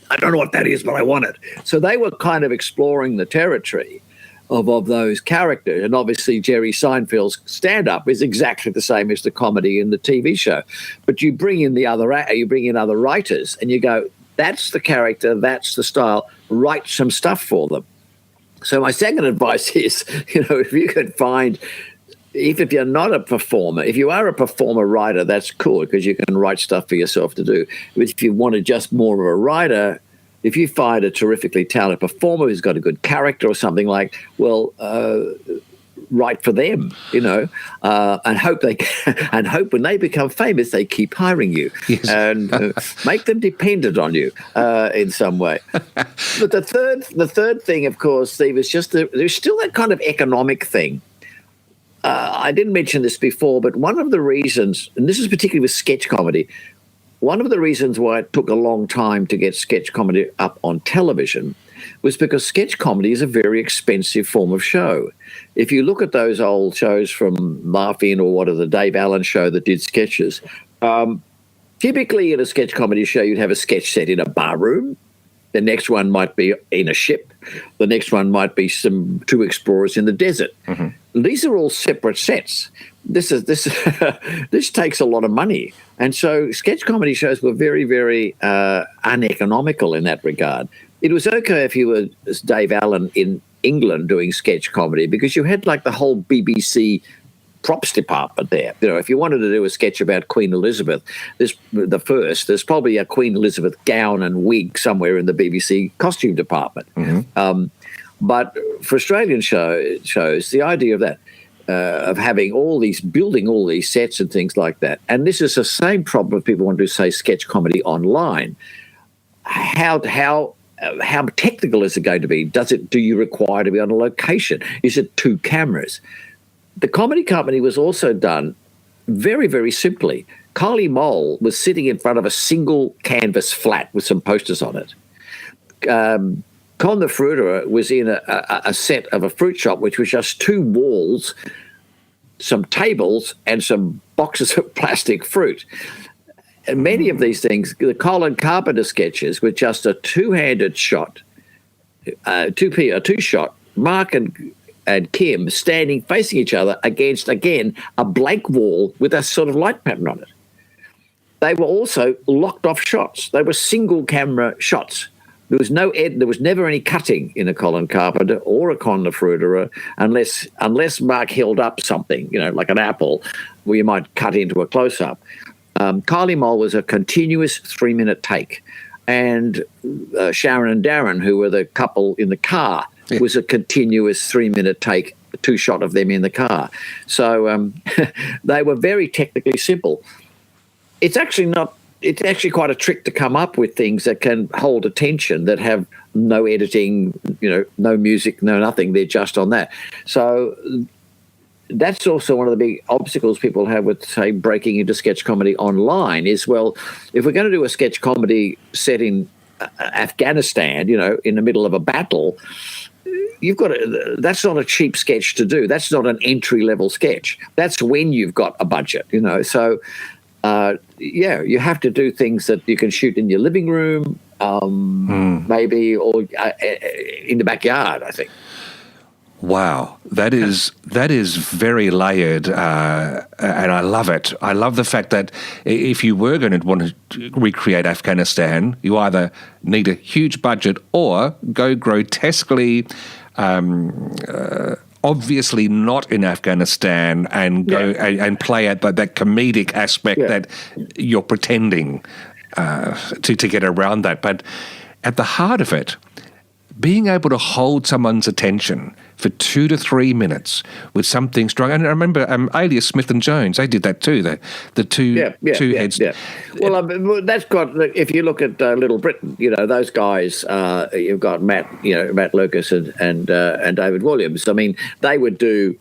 I don't know what that is, but I want it." So they were kind of exploring the territory of those characters. And obviously Jerry Seinfeld's stand-up is exactly the same as the comedy in the TV show. But you bring in other writers and you go, that's the character, that's the style, write some stuff for them. So my second advice is, if you could find... If you're not a performer, if you are a performer writer, that's cool because you can write stuff for yourself to do. But if you want to just more of a writer, if you find a terrifically talented performer who's got a good character or something like, write for them, and hope when they become famous, they keep hiring you. Yes. And make them dependent on you in some way. But the third thing, of course, Steve, is just there's still that kind of economic thing. I didn't mention this before, but one of the reasons, and this is particularly with sketch comedy, one of the reasons why it took a long time to get sketch comedy up on television was because sketch comedy is a very expensive form of show. If you look at those old shows from Laugh-In or the Dave Allen show that did sketches, typically in a sketch comedy show, you'd have a sketch set in a bar room. The next one might be in a ship. The next one might be two explorers in the desert. Mm-hmm. These are all separate sets. This takes a lot of money. And so sketch comedy shows were very, very uneconomical in that regard. It was okay if you were as Dave Allen in England doing sketch comedy because you had like the whole BBC props department there. If you wanted to do a sketch about Queen Elizabeth, there's probably a Queen Elizabeth gown and wig somewhere in the BBC costume department. Mm-hmm. But for Australian shows, the idea of that, of having building all these sets and things like that, and this is the same problem if people want to say sketch comedy online. How technical is it going to be? Do you require to be on a location? Is it 2 cameras? The Comedy Company was also done very, very simply. Kylie Mole was sitting in front of a single canvas flat with some posters on it. Con the Fruiterer was in a set of a fruit shop, which was just two walls, some tables, and some boxes of plastic fruit. And many of these things, the Colin Carpenter sketches, were just a two-handed shot, a two-shot, Mark and Kim standing facing each other against, again, a blank wall with a sort of light pattern on it. They were also locked off shots. They were single camera shots. There was there was never any cutting in a Colin Carpenter or a Con the Fruiterer unless Mark held up something, like an apple, where you might cut into a close-up. Kylie Mole was a continuous 3-minute take. And Sharon and Darren, who were the couple in the car, was a continuous 3-minute take, a two-shot of them in the car. So they were very technically simple. It's actually quite a trick to come up with things that can hold attention, that have no editing, no music, no nothing. They're just on that. So that's also one of the big obstacles people have with, say, breaking into sketch comedy online is, well, if we're going to do a sketch comedy set in Afghanistan, in the middle of a battle, that's not a cheap sketch to do. That's not an entry-level sketch. That's when you've got a budget, So, you have to do things that you can shoot in your living room, maybe, or in the backyard, I think. Wow, that is very layered, and I love it. I love the fact that if you were going to want to recreate Afghanistan, you either need a huge budget or go grotesquely, obviously not in Afghanistan, and go and play at that comedic aspect that you're pretending to get around that. But at the heart of it, being able to hold someone's attention for 2 to 3 minutes with something strong. And I remember Alias Smith and Jones, they did that too. The two heads. Yeah. Well, that's got. If you look at Little Britain, those guys. You've got Matt Lucas and David Williams. I mean, they would do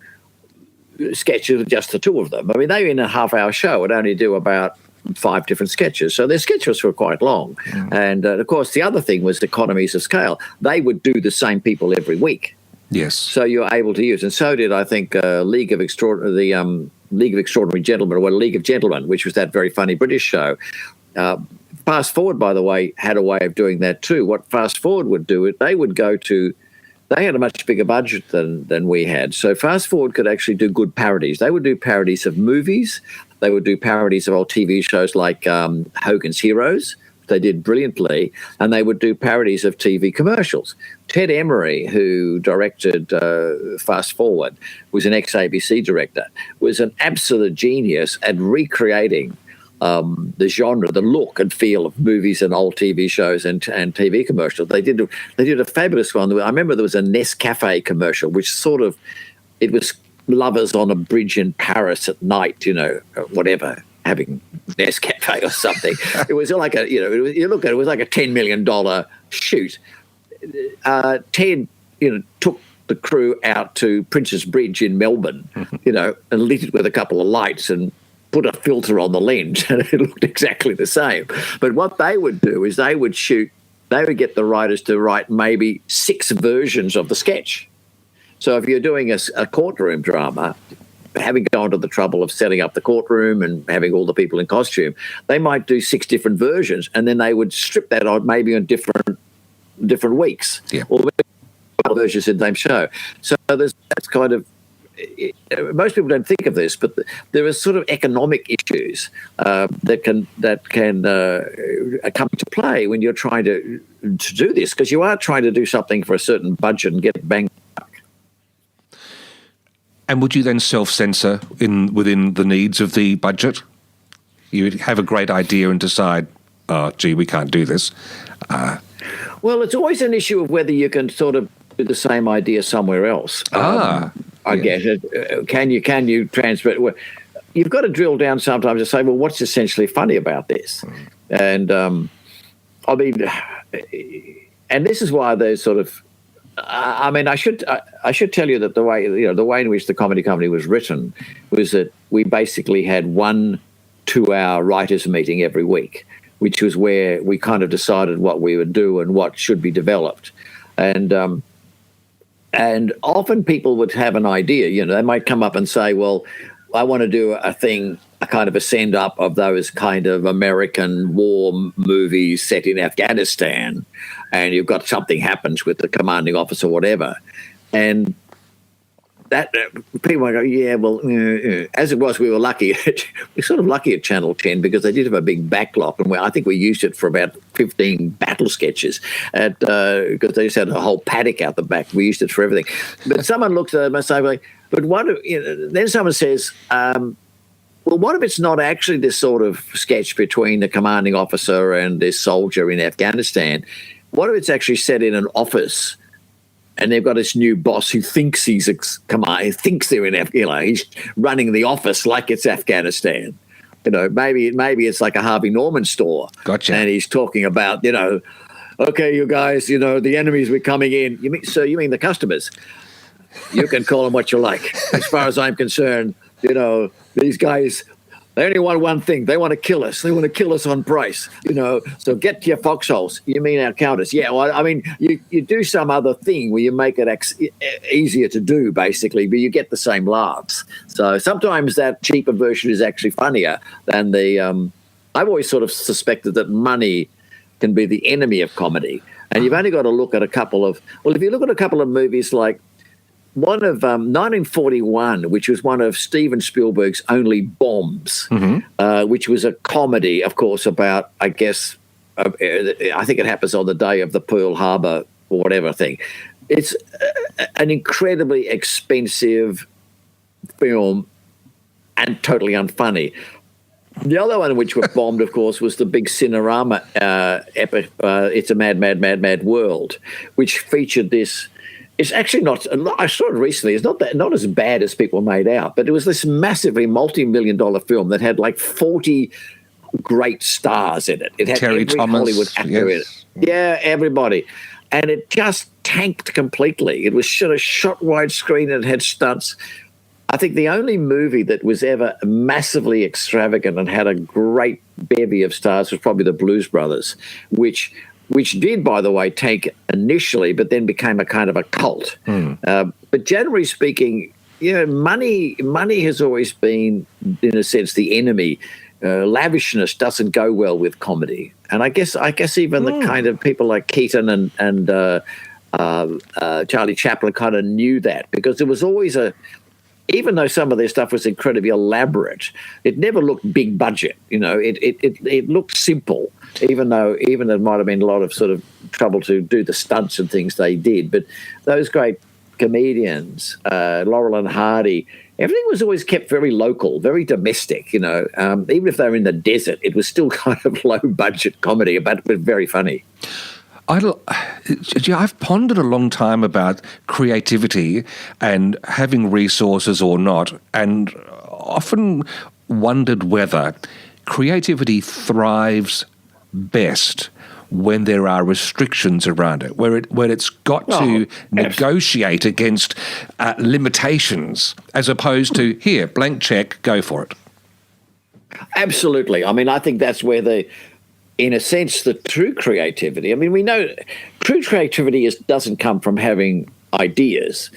sketches with just the two of them. I mean, they in a half-hour show would only do about 5 different sketches. So their sketches were quite long. And, of course, the other thing was economies of scale. They would do the same people every week. Yes. So you're able to use. And so did, I think, League of Extraordinary Gentlemen, or League of Gentlemen, which was that very funny British show. Fast Forward, by the way, had a way of doing that too. What Fast Forward would do, they had a much bigger budget than we had. So Fast Forward could actually do good parodies. They would do parodies of movies. They would do parodies of old TV shows like Hogan's Heroes. They did brilliantly. And they would do parodies of TV commercials. Ted Emery, who directed Fast Forward, was an ex-ABC director, was an absolute genius at recreating the genre, the look and feel of movies and old TV shows and TV commercials. They did a fabulous one. I remember there was a Nescafe commercial, which it was lovers on a bridge in Paris at night, whatever, having Nescafe or something. It was like you look at it, was like a $10 million shoot. Ted, took the crew out to Prince's Bridge in Melbourne, and lit it with a couple of lights and put a filter on the lens, and it looked exactly the same. But what they would do is they would get the writers to write maybe 6 versions of the sketch. So if you're doing a courtroom drama, having gone to the trouble of setting up the courtroom and having all the people in costume, they might do 6 different versions, and then they would strip that on maybe on different weeks, or versions in the same show. So that's kind of. Most people don't think of this, but there are sort of economic issues that can come into play when you're trying to do this, because you are trying to do something for a certain budget and get bang. And would you then self-censor within the needs of the budget? You would have a great idea and decide, oh, gee, we can't do this. Well, it's always an issue of whether you can sort of do the same idea somewhere else. I guess. Can you transfer it? Well, you've got to drill down sometimes to say, well, what's essentially funny about this? And I mean, and this is why there's sort of. I mean, I should tell you that the way in which the Comedy Company was written was that we basically had 1 2-hour writers' meeting every week. which was where we kind of decided what we would do and what should be developed. And often people would have an idea, they might come up and say, well, I want to do a kind of a send-up of those kind of American war movies set in Afghanistan, and you've got something happens with the commanding officer or whatever. And that people might go, yeah, well, as it was, we were lucky. We're sort of lucky at Channel 10 because they did have a big backlog, and I think we used it for about 15 battle sketches because they just had a whole paddock out the back. We used it for everything. But someone looks at them and say, but what? Then someone says, well, what if it's not actually this sort of sketch between the commanding officer and this soldier in Afghanistan? What if it's actually set in an office? And they've got this new boss who thinks he thinks they're in Afghanistan. He's running the office like it's Afghanistan. Maybe it's like a Harvey Norman store. Gotcha. And he's talking about, okay, you guys, the enemies were coming in. You mean the customers? You can call them what you like. As far as I'm concerned, these guys, they only want one thing. They want to kill us. They want to kill us on price, So get to your foxholes. You mean our counters? Yeah, well, I mean, you do some other thing where you make it easier to do, basically, but you get the same laughs. So sometimes that cheaper version is actually funnier than the I've always sort of suspected that money can be the enemy of comedy. And you've only got to look at if you look at a couple of movies like one of 1941, which was one of Steven Spielberg's only bombs, which was a comedy, of course, about, I guess, I think it happens on the day of the Pearl Harbor or whatever thing. It's an incredibly expensive film and totally unfunny. The other one which was bombed, of course, was the big Cinerama epic, It's a Mad, Mad, Mad, Mad World, which featured this. It's actually not. I saw it recently. It's not as bad as people made out, but it was this massively multi-million-dollar film that had like 40 great stars in it. It had Terry every Thomas, Hollywood actor in it. Yeah, everybody, and it just tanked completely. It was sort of shot widescreen and it had stunts. I think the only movie that was ever massively extravagant and had a great bevy of stars was probably the Blues Brothers, which did, by the way, tank initially, but then became a kind of a cult. But generally speaking, money has always been, in a sense, the enemy. Lavishness doesn't go well with comedy, and I guess even the kind of people like Keaton and Charlie Chaplin kind of knew that, because there was always even though some of their stuff was incredibly elaborate, it never looked big budget. It looked simple, even there might have been a lot of sort of trouble to do the stunts and things they did. But those great comedians, Laurel and Hardy, everything was always kept very local, very domestic. Even if they were in the desert, it was still kind of low budget comedy, but very funny. I've pondered a long time about creativity and having resources or not, and often wondered whether creativity thrives best when there are restrictions around it, where it's got to negotiate against limitations, as opposed to, here, blank check, go for it. Absolutely. I mean, I think that's where in a sense, the true creativity. I mean, we know true creativity doesn't come from having ideas.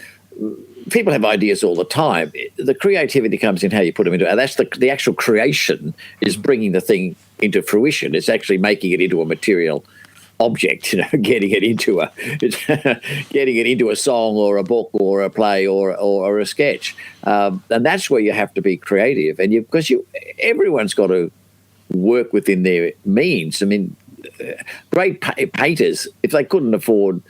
People have ideas all the time. The creativity comes in how you put them into it. That's the actual creation is bringing the thing into fruition. It's actually making it into a material object, getting it into a song or a book or a play or a sketch. And that's where you have to be creative. And because everyone's got to work within their means. I mean, great painters, if they couldn't afford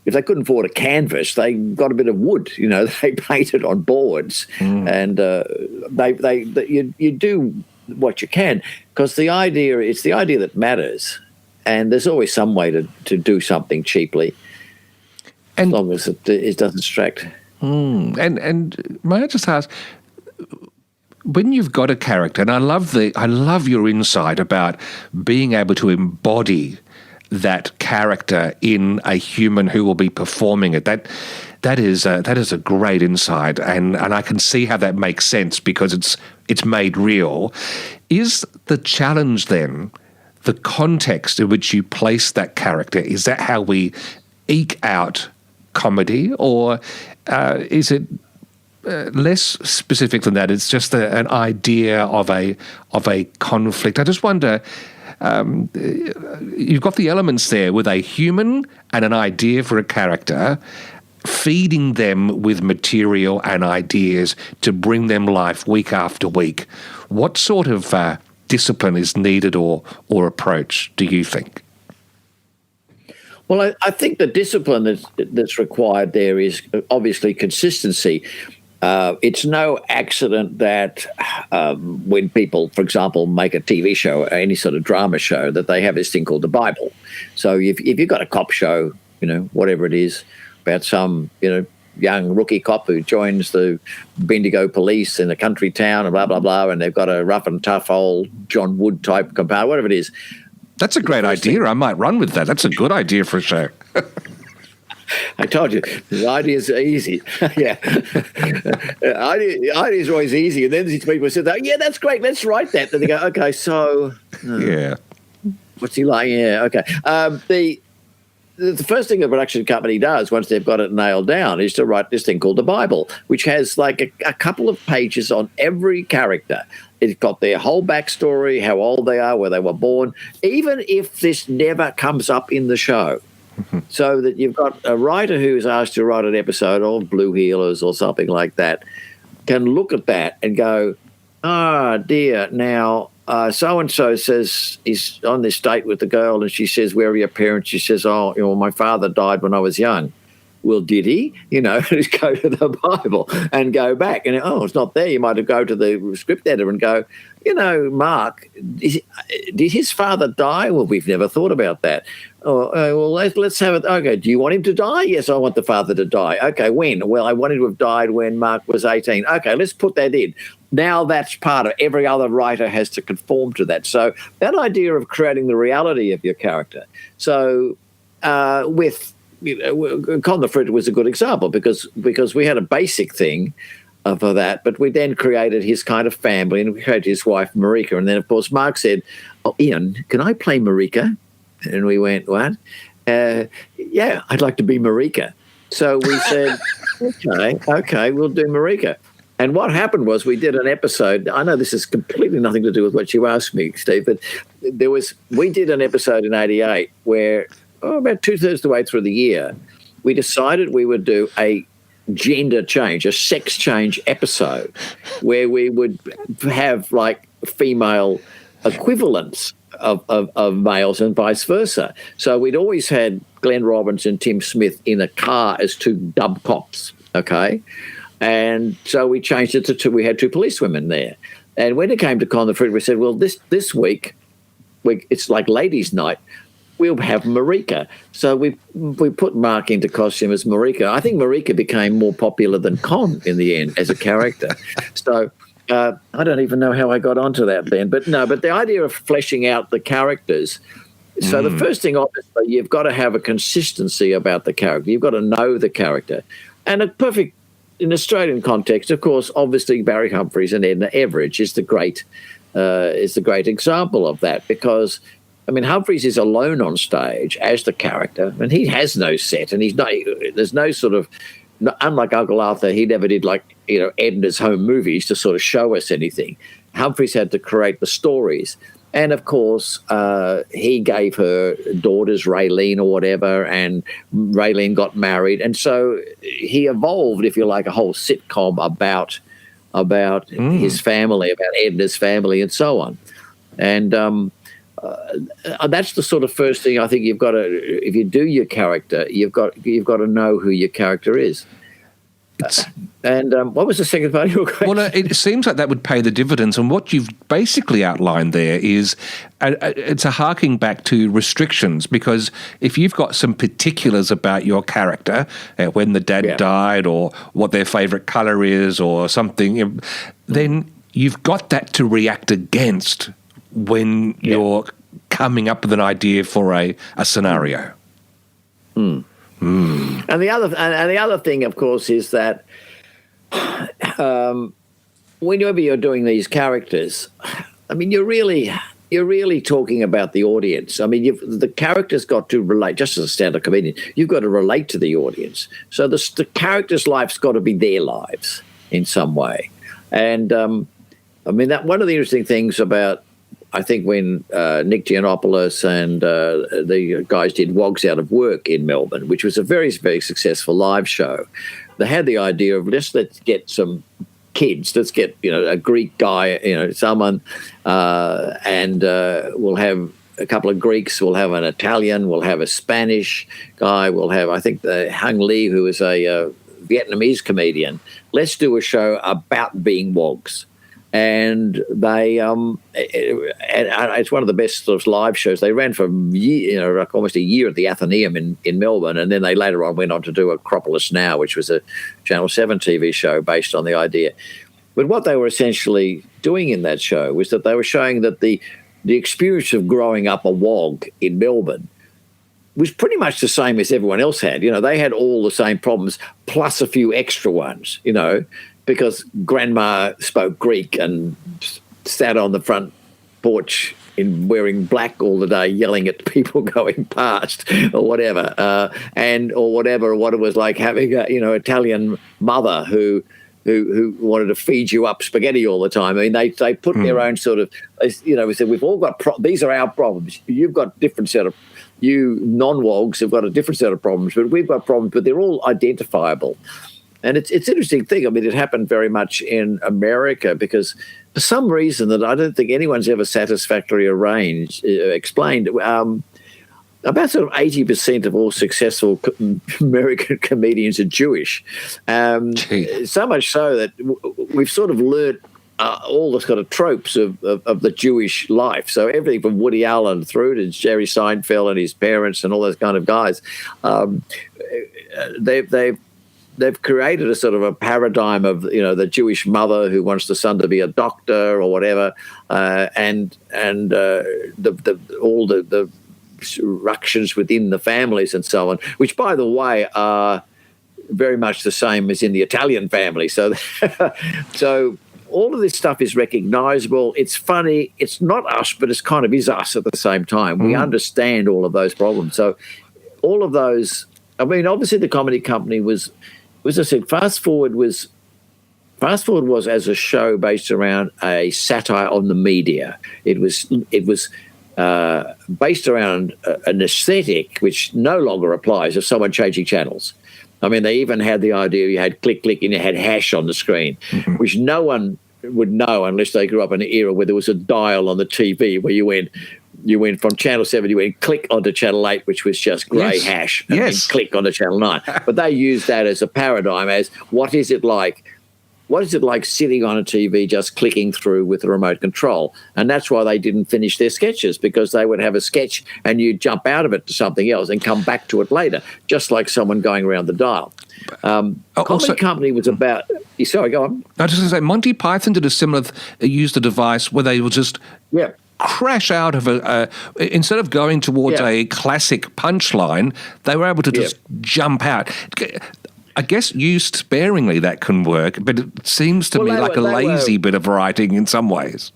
a canvas, they got a bit of wood. They painted on boards, and you do what you can, because it's the idea that matters, and there's always some way to do something cheaply, as long as it doesn't distract. And may I just ask, when you've got a character, and I love your insight about being able to embody that character in a human who will be performing it. That is a great insight, and I can see how that makes sense because it's made real. Is the challenge then the context in which you place that character? Is that how we eke out comedy, or is it less specific than that? It's just an idea of a conflict. I just wonder. You've got the elements there with a human and an idea for a character, feeding them with material and ideas to bring them life week after week. What sort of discipline is needed or approach, do you think? Well, I think the discipline that's required there is obviously consistency. It's no accident that when people, for example, make a TV show or any sort of drama show, that they have this thing called the Bible. So if you've got a cop show, whatever it is, about some, young rookie cop who joins the Bendigo police in a country town and blah, blah, blah, and they've got a rough and tough old John Wood type compound, whatever it is. That's a great idea. I might run with that. That's a good idea for a show. I told you, the ideas are easy. Yeah. Ideas are always easy. And then these people said, yeah, that's great. Let's write that. Then they go, okay, so... yeah. What's he like? Yeah, okay. The first thing a production company does once they've got it nailed down is to write this thing called the Bible, which has like a couple of pages on every character. It's got their whole backstory, how old they are, where they were born, even if this never comes up in the show. So that you've got a writer who's asked to write an episode of Blue Heelers or something like that can look at that and go, dear, now so-and-so says he's on this date with the girl and she says, where are your parents? She says, my father died when I was young. Well, did he? Just go to the Bible and go back. And, it's not there. You might have go to the script editor and go, Mark, did his father die? Well, we've never thought about that. Well, let's have it. Okay, do you want him to die? Yes, I want the father to die. Okay, when? Well, I want him to have died when Mark was 18. Okay, let's put that in. Now that's part of every other writer has to conform to that. So that idea of creating the reality of your character. So with Con the Fruit was a good example because we had a basic thing for that, but we then created his kind of family and we created his wife, Marika. And then, of course, Mark said, Ian, can I play Marika? And we went, what? Yeah, I'd like to be Marika. So we said, okay, we'll do Marika. And what happened was we did an episode. I know this is completely nothing to do with what you asked me, Steve, but we did an episode in 88 where about 2/3 the way through the year, we decided we would do a gender change, a sex change episode where we would have like female equivalents of males and vice versa. So we'd always had Glenn Robbins and Tim Smith in a car as two dub cops, okay? And so we changed it to two. We had two policewomen there. And when it came to Con the Fruit, we said, well, this week, it's like ladies' night. We'll have Marika. So we put Mark into costume as Marika. I think Marika became more popular than Con in the end as a character. So I don't even know how I got onto that then. But the idea of fleshing out the characters. So the first thing, obviously, you've got to have a consistency about the character. You've got to know the character. And in Australian context, of course, obviously Barry Humphries and Edna Everage is the great example of that because, I mean, Humphries is alone on stage as the character, and he has no set, and there's no sort of, unlike Uncle Arthur, he never did Edna's home movies to sort of show us anything. Humphries had to create the stories. And, of course, he gave her daughters, Raylene or whatever, and Raylene got married. And so he evolved, if you like, a whole sitcom about his family, about Edna's family and so on. And that's the sort of first thing I think you've got to, if you do your character, you've got to know who your character is. And what was the second part of your question? Well, it seems like that would pay the dividends. And what you've basically outlined there is it's a harking back to restrictions, because if you've got some particulars about your character, when the dad died or what their favourite colour is or something, then you've got that to react against when you're coming up with an idea for a scenario. And the other thing, of course, is that whenever you're doing these characters, I mean, you're really you're really talking about the audience. I mean, the characters got to relate, just as a stand-up comedian, you've got to relate to the audience. So the characters' lives got to be their lives in some way. And, I mean, that one of the interesting things about, I think, when Nick Giannopoulos and the guys did Wogs Out of Work in Melbourne, which was a very, very successful live show, they had the idea of let's get some kids, let's get, a Greek guy, someone, and we'll have a couple of Greeks, we'll have an Italian, we'll have a Spanish guy, we'll have, I think, the Hung Lee, who is a Vietnamese comedian. Let's do a show about being wogs. And they, it's one of the best sort of live shows. They ran for almost a year at the Athenaeum in Melbourne, and then they later on went on to do Acropolis Now, which was a Channel 7 TV show based on the idea. But what they were essentially doing in that show was that they were showing that the experience of growing up a wog in Melbourne was pretty much the same as everyone else had. They had all the same problems, plus a few extra ones, because grandma spoke Greek and sat on the front porch wearing black all the day, yelling at people going past or whatever, or what it was like having a Italian mother who wanted to feed you up spaghetti all the time. I mean, they put their own sort of, we said, we've all got these are our problems. You've got different set of, you non-wogs have got a different set of problems, but we've got problems, but they're all identifiable. And it's an interesting thing. I mean, it happened very much in America because for some reason that I don't think anyone's ever satisfactorily explained, about sort of 80% of all successful American comedians are Jewish. So much so that we've sort of learnt all the kind of tropes of the Jewish life. So everything from Woody Allen through to Jerry Seinfeld and his parents and all those kind of guys, they've created a sort of a paradigm of the Jewish mother who wants the son to be a doctor or whatever, and all the ructions within the families and so on, which by the way are very much the same as in the Italian family. So all of this stuff is recognisable. It's funny. It's not us, but it's kind of is us at the same time. We understand all of those problems. So all of those. I mean, obviously the comedy company was I said, Fast Forward was as a show based around a satire on the media. It was based around an aesthetic which no longer applies of someone changing channels. I mean, they even had the idea you had click, click, and you had hash on the screen, which no one would know unless they grew up in an era where there was a dial on the TV where you went from Channel 7, you went click onto Channel 8, which was just grey hash, and then click onto Channel 9. But they used that as a paradigm as what is it like sitting on a TV just clicking through with a remote control? And that's why they didn't finish their sketches, because they would have a sketch and you'd jump out of it to something else and come back to it later, just like someone going around the dial. Comedy Company was about... Sorry, go on. I was just going to say, Monty Python did a similar... used a device where they would just... crash out of instead of going towards a classic punchline, they were able to just jump out. I guess used sparingly that can work, but it seems to me like a lazy bit of writing in some ways.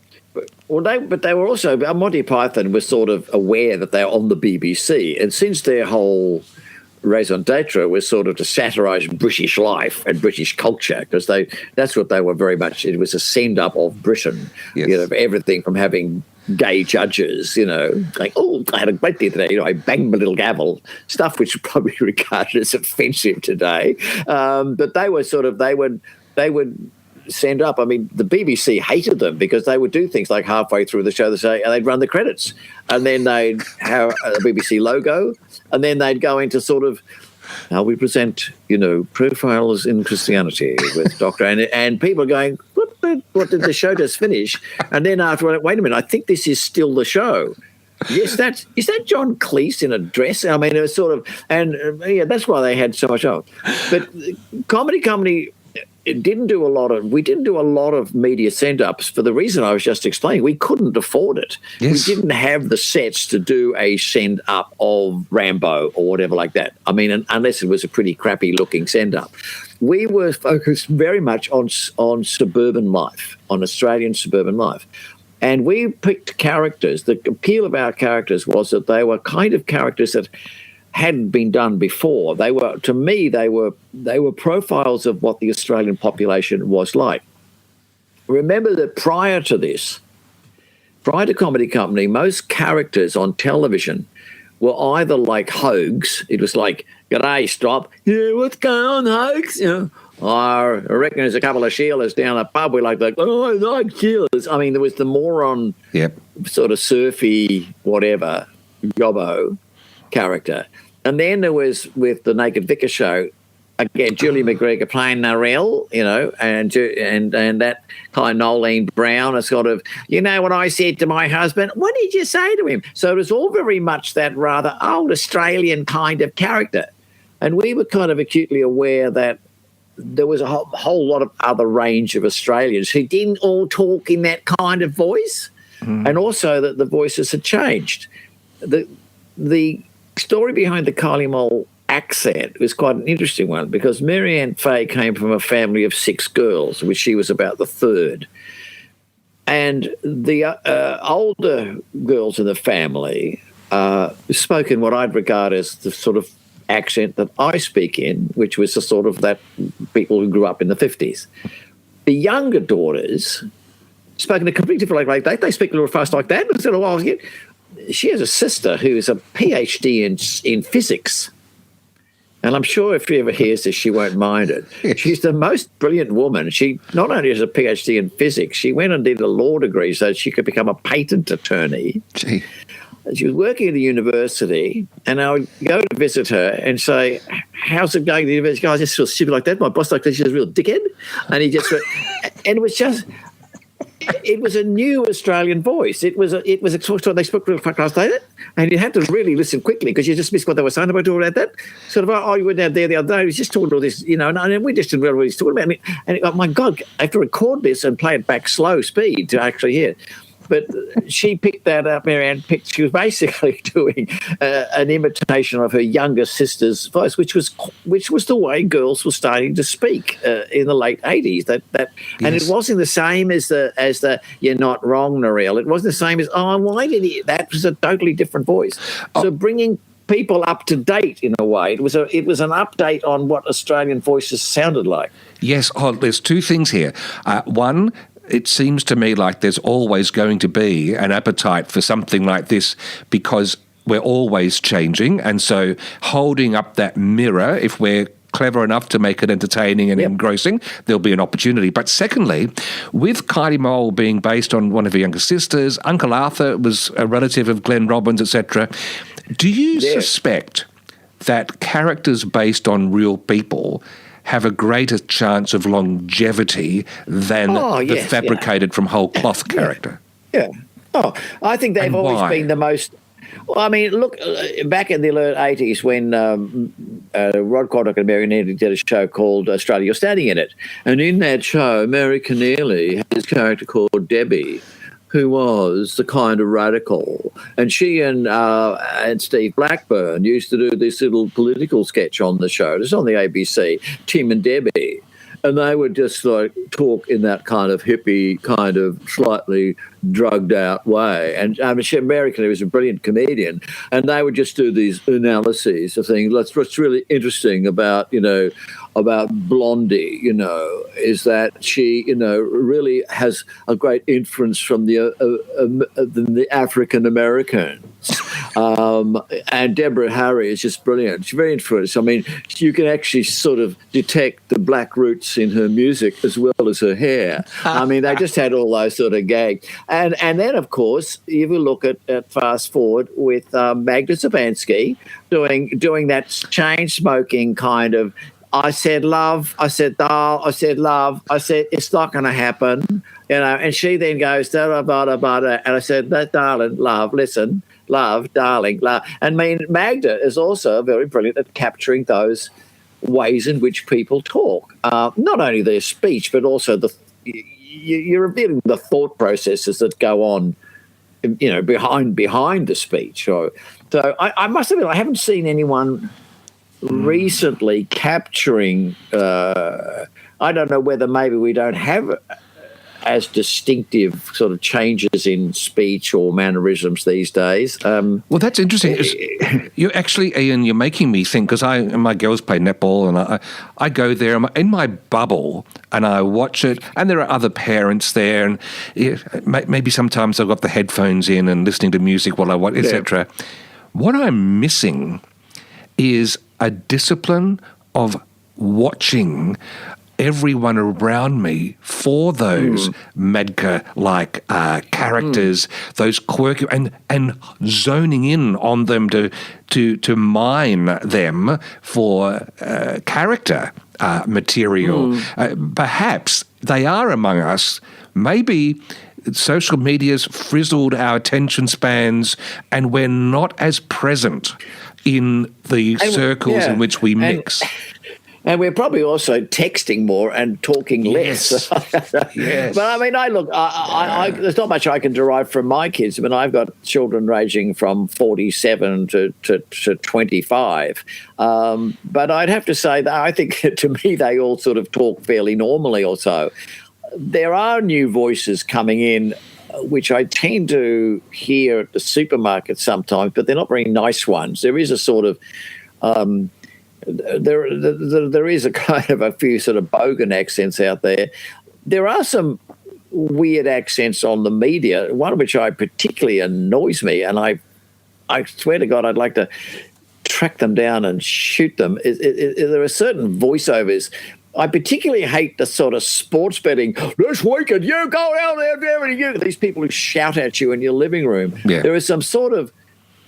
But they were also... Monty Python was sort of aware that they were on the BBC, and since their whole raison d'etre was sort of to satirise British life and British culture, because that's what they were very much... It was a send-up of Britain, everything from having gay judges, like, oh, I had a great day today, I banged my little gavel, stuff which would probably be regarded as offensive today. But they were sort of, they would send up, I mean, the BBC hated them because they would do things like halfway through the show, they'd run the credits, and then they'd have a BBC logo, and then they'd go into sort of, now we present, profiles in Christianity with Dr. And people are going, what did the show just finish? And then after, wait a minute, I think this is still the show. Yes, is that John Cleese in a dress? I mean, it was sort of, and that's why they had so much of. But Comedy Company we didn't do a lot of media send-ups for the reason I was just explaining. We couldn't afford it. Yes. We didn't have the sets to do a send-up of Rambo or whatever like that. I mean, unless it was a pretty crappy-looking send-up. We were focused very much on suburban life, on Australian suburban life. And we picked characters. The appeal of our characters was that they were kind of characters that hadn't been done before. They were, to me, they were profiles of what the Australian population was like. Remember that prior to Comedy Company, most characters on television were either like Hoax. It was like, "G'day, stop. Yeah, what's going on, Hoax?" You know, or I reckon there's a couple of Sheilas down a pub. We like, "Oh, I like Sheilas." I mean, there was the moron, sort of surfy, whatever, gobbo character. And then there was, with the Naked Vicar show, again, Julie McGregor playing Narelle, you know, and that kind of Nolene Brown is sort of, "You know what I said to my husband? What did you say to him?" So it was all very much that rather old Australian kind of character. And we were kind of acutely aware that there was a whole lot of other range of Australians who didn't all talk in that kind of voice, and also that the voices had changed. The story behind the Kylie Mole accent was quite an interesting one, because Marianne Fay came from a family of 6 girls, which she was about the third. And the older girls in the family spoke in what I'd regard as the sort of accent that I speak in, which was the sort of that people who grew up in the 50s. The younger daughters spoke in a completely different way. They speak a little fast like that. And said, "Well, she has a sister who is a PhD in physics." And I'm sure if she ever hears this, she won't mind it. She's the most brilliant woman. She not only has a PhD in physics, she went and did a law degree so she could become a patent attorney. Gee. She was working at the university, and I would go to visit her and say, "How's it going at the university?" "I just feel stupid like that. My boss like that. She's a real dickhead." And he just went, and it was just... It was a new Australian voice. It was a sort of, they spoke real fast like that, and you had to really listen quickly because you just missed what they were saying about all that. Sort of, "Oh, you went down there the other day. He was just talking all this, you know," and we just didn't realize what he was talking about. And oh my God, I have to record this and play it back slow speed to actually hear it. But she picked that up, Marianne picked, she was basically doing an imitation of her younger sister's voice, which was the way girls were starting to speak in the late 80s. And it wasn't the same as the "You're not wrong, Narelle." It wasn't the same as, "Oh, why did he?" That was a totally different voice. So bringing people up to date in a way, it was an update on what Australian voices sounded like. Yes, there's 2 things here. One, it seems to me like there's always going to be an appetite for something like this because we're always changing. And so holding up that mirror, if we're clever enough to make it entertaining and engrossing, there'll be an opportunity. But secondly, with Kylie Mole being based on one of her younger sisters, Uncle Arthur was a relative of Glenn Robbins, etc., do you suspect that characters based on real people have a greater chance of longevity than the fabricated from whole cloth character? Yeah. Oh, I think they've always been the most... Well, I mean, look, back in the early 80s when Rod Quantock and Mary Keneally did a show called Australia, You're Standing in It. And in that show, Mary Keneally had this character called Debbie, who was the kind of radical. And she and Steve Blackburn used to do this little political sketch on the show. It was on the ABC, Tim and Debbie. And they would just like talk in that kind of hippie, kind of slightly drugged out way. And Mary Keneally was a brilliant comedian. And they would just do these analyses of things. What's really interesting about Blondie, is that she, really has a great influence from the African Americans. And Deborah Harry is just brilliant. She's very influenced. I mean, you can actually sort of detect the black roots in her music as well as her hair. I mean, they just had all those sort of gags. And then, of course, if you look at fast forward with Magda Szubanski doing that chain-smoking kind of, I said love, I said doll, I said love, I said it's not going to happen, and she then goes, da, da, da, da, da, and I said, darling, love, listen, love, darling, love. And Magda is also very brilliant at capturing those ways in which people talk, not only their speech, but also you're revealing the thought processes that go on, behind the speech. So I must admit, I haven't seen anyone recently capturing, I don't know whether maybe we don't have as distinctive sort of changes in speech or mannerisms these days. Well, that's interesting. You actually, Ian, you're making me think, because my girls play netball, and I go there, I'm in my bubble, and I watch it, and there are other parents there, and maybe sometimes I've got the headphones in and listening to music while I watch, etc. What I'm missing is a discipline of watching everyone around me for those Madka-like characters, those quirky, and zoning in on them to mine them for character material. Perhaps they are among us. Maybe social media's frizzled our attention spans, and we're not as present in the circles in which we mix. And we're probably also texting more and talking less. Yes. But I mean, there's not much I can derive from my kids. I mean, I've got children ranging from 47 to 25. But I'd have to say that I think to me they all sort of talk fairly normally or so. There are new voices coming in, which I tend to hear at the supermarket sometimes, but they're not very nice ones. There is a sort of there is a kind of a few sort of bogan accents out there. There are some weird accents on the media, one of which I particularly annoys me, and I swear to God I'd like to track them down and shoot them. There are certain voiceovers. I particularly hate the sort of sports betting, this weekend, you go out there, you. These people who shout at you in your living room. Yeah. There is some sort of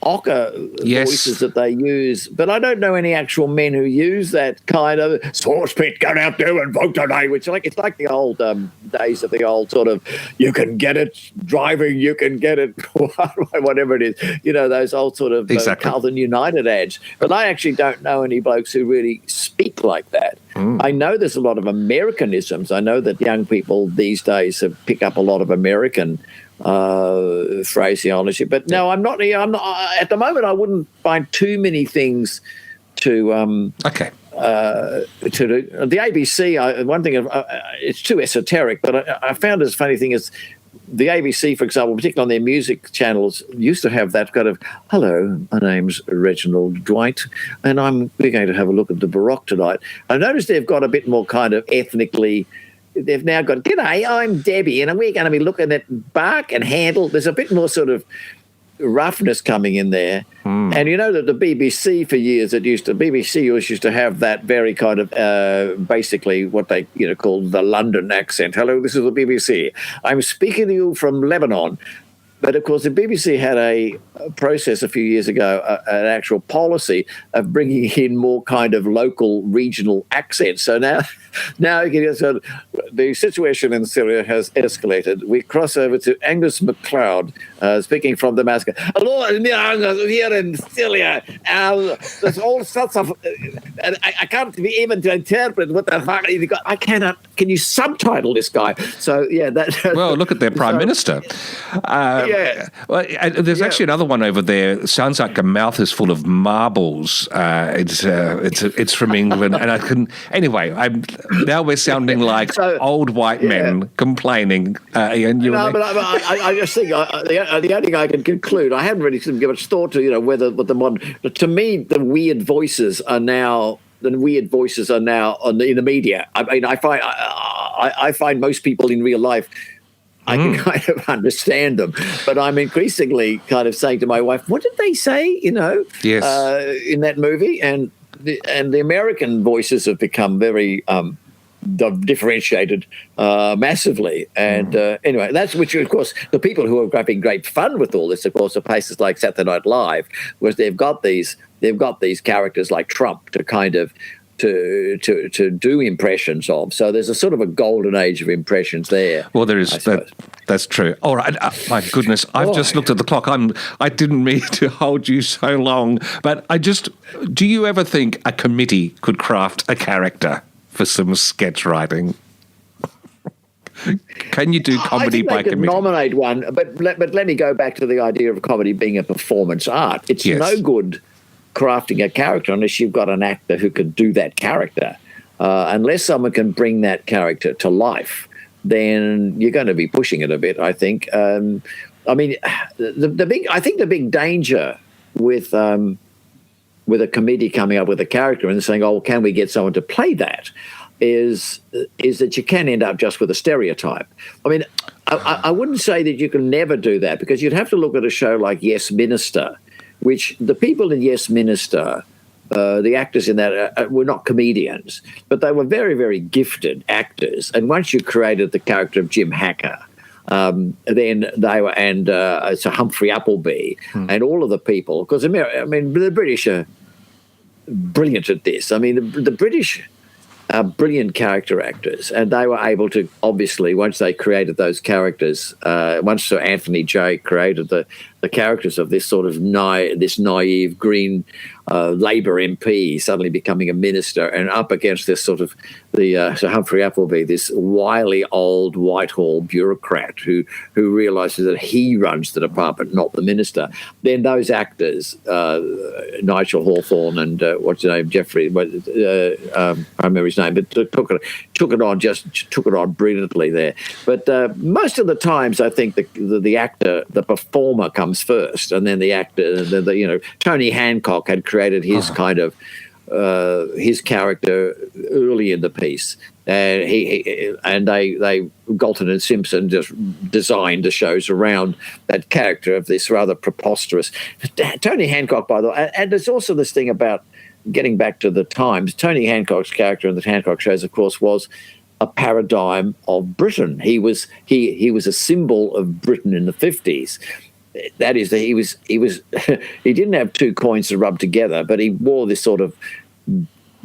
ochre voices that they use, but I don't know any actual men who use that kind of sports bet, go out there and vote today, which it's like the old days of the old sort of, you can get it driving, you can get it whatever it is, those old sort of Carlton United ads. But I actually don't know any blokes who really speak like that. I know there's a lot of Americanisms. I know that young people these days have picked up a lot of American phraseology, but no, I'm not at the moment. I wouldn't find too many things to to do. The ABC, one thing, it's too esoteric, but I found this funny thing is the ABC, for example, particularly on their music channels, used to have that kind of, hello, my name's Reginald Dwight, and we're going to have a look at the Baroque tonight. I noticed they've got a bit more kind of ethnically. They've now got, g'day, I'm Debbie, and we're going to be looking at Bach and Handel. There's a bit more sort of roughness coming in there. And you know that the BBC for years, BBC always used to have that very kind of basically what they called the London accent. Hello, this is the BBC. I'm speaking to you from Lebanon. But, of course, the BBC had a process a few years ago, an actual policy of bringing in more kind of local, regional accents. So now the situation in Syria has escalated. We cross over to Angus MacLeod, speaking from Damascus. Hello, here in Syria. There's all sorts of... I can't be even to interpret what the fuck... I cannot... Can you subtitle this guy? So, yeah, that... Well, look at their Prime Minister. Well, there's actually another one over there. It sounds like a mouth is full of marbles. It's from England, and I couldn't. Anyway, now we're sounding like old white men complaining. But I just think the only thing I can conclude, I hadn't really given much thought to whether what the modern. To me, the weird voices are now. In the media. I mean, I find most people in real life. I can kind of understand them, but I'm increasingly kind of saying to my wife, "What did they say?" In that movie, and the American voices have become very differentiated massively. And anyway, that's which of course the people who are having great fun with all this, of course, are places like Saturday Night Live, where they've got these characters like Trump to kind of. To do impressions of. So there's a sort of a golden age of impressions there. Well, there is. That's true. All right. My goodness, I've just looked at the clock. I didn't mean to hold you so long, but do you ever think a committee could craft a character for some sketch writing? Can you do comedy by committee? Nominate one, but let me go back to the idea of comedy being a performance art. It's no good crafting a character unless you've got an actor who can do that character. Unless someone can bring that character to life, then you're going to be pushing it a bit, I think. I mean, the big danger with a committee coming up with a character and saying, "Oh, can we get someone to play that?" is that you can end up just with a stereotype. I mean, I wouldn't say that you can never do that, because you'd have to look at a show like Yes Minister, which the people in Yes Minister, the actors in that were not comedians, but they were very, very gifted actors. And once you created the character of Jim Hacker, then they were, and Sir Humphrey Appleby, and all of the people, because the British are brilliant at this. I mean, the British are brilliant character actors, and they were able to, obviously, once they created those characters, once Sir Anthony J created the characters of this sort of naive green Labour MP suddenly becoming a minister, and up against this sort of Sir Humphrey Appleby, this wily old Whitehall bureaucrat who realises that he runs the department, not the minister. Then those actors, Nigel Hawthorne and what's his name, Jeffrey, I remember his name, but took it on brilliantly there. But most of the times, I think the actor, the performer, comes first, and then the actor. Tony Hancock had created his kind of his character early in the piece. They Galton and Simpson just designed the shows around that character of this rather preposterous Tony Hancock, by the way. And there's also this thing about getting back to the times. Tony Hancock's character in the Hancock shows, of course, was a paradigm of Britain. He was a symbol of Britain in the 50s. That is, that he was he didn't have two coins to rub together, but he wore this sort of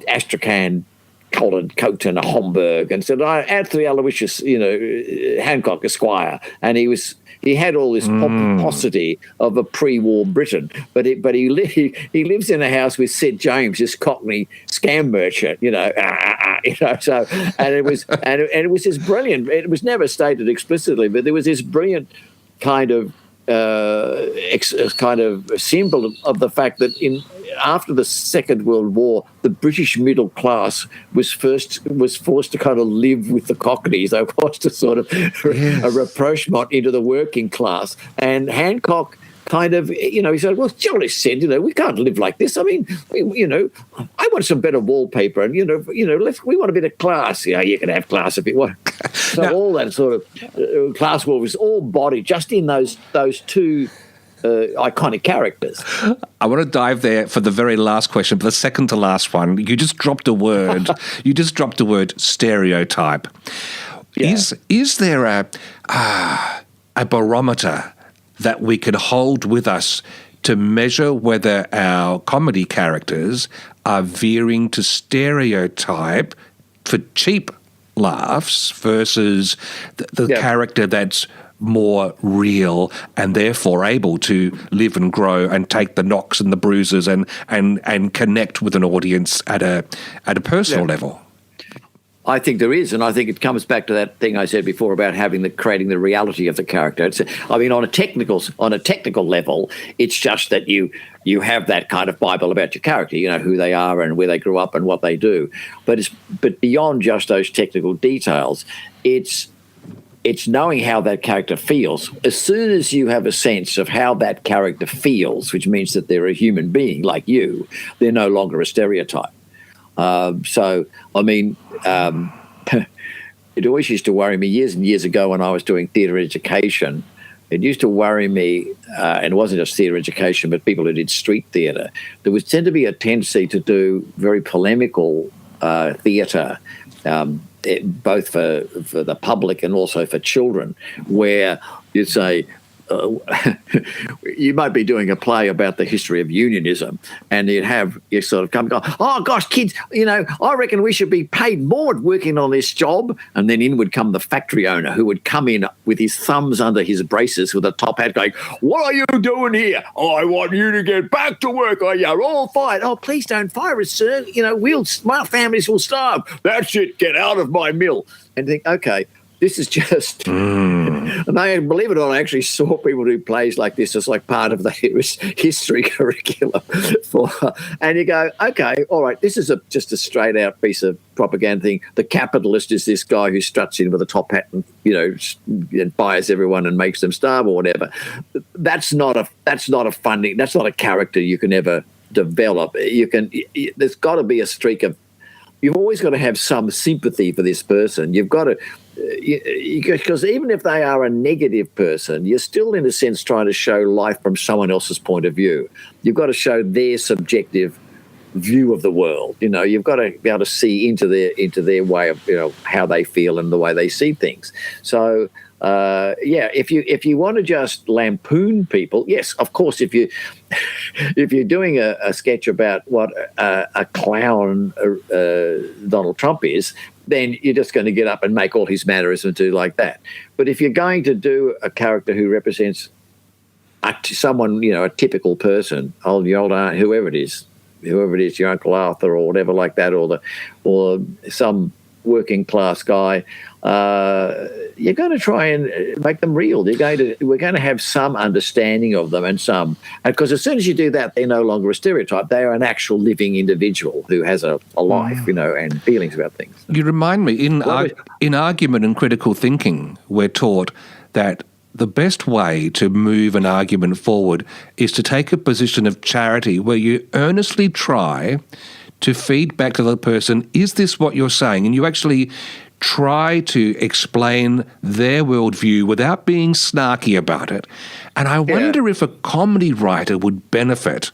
Astrakhan collared coat and a Homburg, and said, Anthony Aloysius, Hancock Esquire, and he had all this pomposity of a pre-war Britain, but he lives in a house with Sid James, this Cockney scam merchant, So, and it was this brilliant. It was never stated explicitly, but there was this brilliant kind of symbol of the fact that after the Second World War, the British middle class was forced to kind of live with the Cockneys. They were forced to sort of a rapprochement into the working class. And Hancock kind of, he said, well, Johnny said, we can't live like this. I mean, I want some better wallpaper, and we want a bit of class. You can have class if you want. So all that sort of class war was all bodied just in those two iconic characters. I want to dive there for the very last question, but the second to last one. You just dropped a word. You just dropped the word stereotype. Yeah. Is there a barometer that we can hold with us to measure whether our comedy characters are veering to stereotype for cheap laughs versus the character that's more real and therefore able to live and grow and take the knocks and the bruises and connect with an audience at a personal level? I think there is, and I think it comes back to that thing I said before about creating the reality of the character. On a technical level, it's just that you have that kind of Bible about your character, who they are and where they grew up and what they do. But beyond just those technical details, it's knowing how that character feels. As soon as you have a sense of how that character feels, which means that they're a human being like you, they're no longer a stereotype. It always used to worry me years and years ago when I was doing theatre education. It used to worry me, and it wasn't just theatre education, but people who did street theatre. There would tend to be a tendency to do very polemical theatre, both for the public and also for children, where you'd say, you might be doing a play about the history of unionism, and you sort of come and go, oh gosh, kids, I reckon we should be paid more working on this job. And then in would come the factory owner, who would come in with his thumbs under his braces with a top hat going, what are you doing here? I want you to get back to work, or you're all fired. Oh, please don't fire us, sir. My families will starve. That's it, get out of my mill. And think, okay, this is just And I, believe it or not, I actually saw people do plays like this as like part of the history curriculum. And you go, okay, all right, this is just a straight out piece of propaganda thing. The capitalist is this guy who struts in with a top hat and, and fires everyone and makes them starve or whatever. That's not a character you can ever develop. There's got to be a streak of, you've always got to have some sympathy for this person. You've got to, because even if they are a negative person, you're still in a sense trying to show life from someone else's point of view. You've got to show their subjective view of the world. You've got to be able to see into their way of how they feel and the way they see things. So if you want to just lampoon people, yes, of course. If you're doing a sketch about what a clown Donald Trump is, then you're just going to get up and make all his mannerisms and do like that. But if you're going to do a character who represents someone, a typical person, whoever it is, your Uncle Arthur or whatever like that, or some working class guy, you're going to try and make them real. We're going to have some understanding of them and because as soon as you do that, they're no longer a stereotype. They are an actual living individual who has a life, and feelings about things. You remind me, in argument and critical thinking, we're taught that the best way to move an argument forward is to take a position of charity where you earnestly try to feed back to the person, is this what you're saying? And you actually try to explain their worldview without being snarky about it. And I wonder if a comedy writer would benefit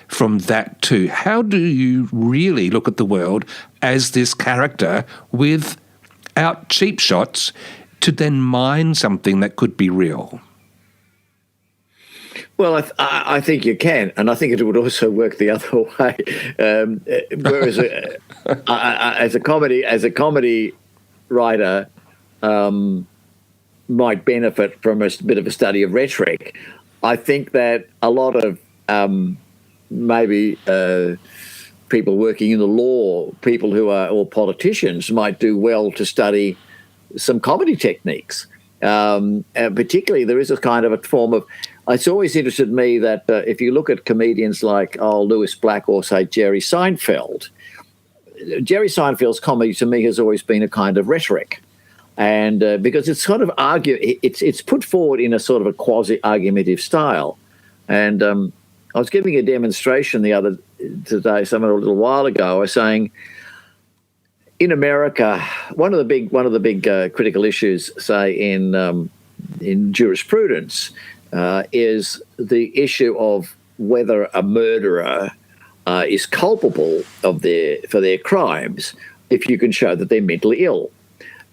from that too. How do you really look at the world as this character without cheap shots to then mine something that could be real? Well, I think you can, and I think it would also work the other way. Whereas as a comedy writer might benefit from a bit of a study of rhetoric, I think that a lot of maybe people working in the law, people who are or politicians might do well to study some comedy techniques. And particularly, there is a kind of a form of. It's always interested me that if you look at comedians like Louis Black or say Jerry Seinfeld Seinfeld's comedy to me has always been a kind of rhetoric, and because it's sort of it's put forward in a sort of a quasi-argumentative style. And I was giving a demonstration a little while ago. I was saying, in America, one of the big critical issues, say in jurisprudence, is the issue of whether a murderer is culpable for their crimes if you can show that they're mentally ill.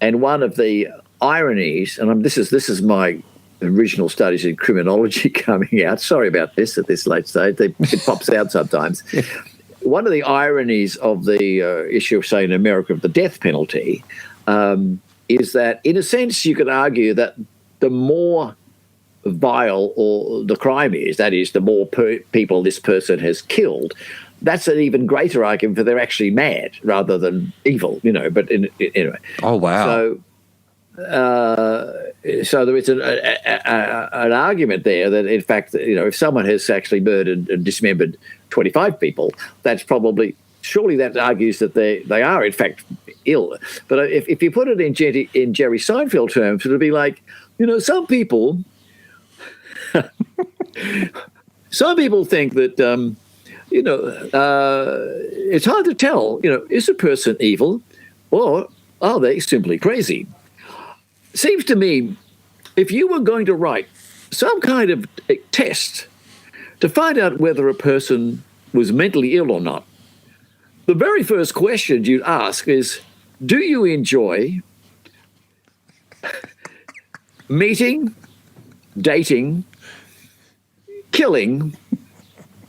And one of the ironies, and this is my original studies in criminology coming out. Sorry about this at this late stage. It pops out sometimes. One of the ironies of the issue, say in America, of the death penalty is that, in a sense, you could argue that the more vile or the crime is, that is, the more people this person has killed, that's an even greater argument for they're actually mad rather than evil, But anyway. Oh wow! So there is an argument there that, in fact, if someone has actually murdered and dismembered 25 people, surely that argues that they are in fact ill. But if you put it in Jerry Seinfeld terms, it would be like, some people. Some people think that, it's hard to tell, is a person evil or are they simply crazy? Seems to me, if you were going to write some kind of test to find out whether a person was mentally ill or not, the very first question you'd ask is, do you enjoy meeting, dating, killing,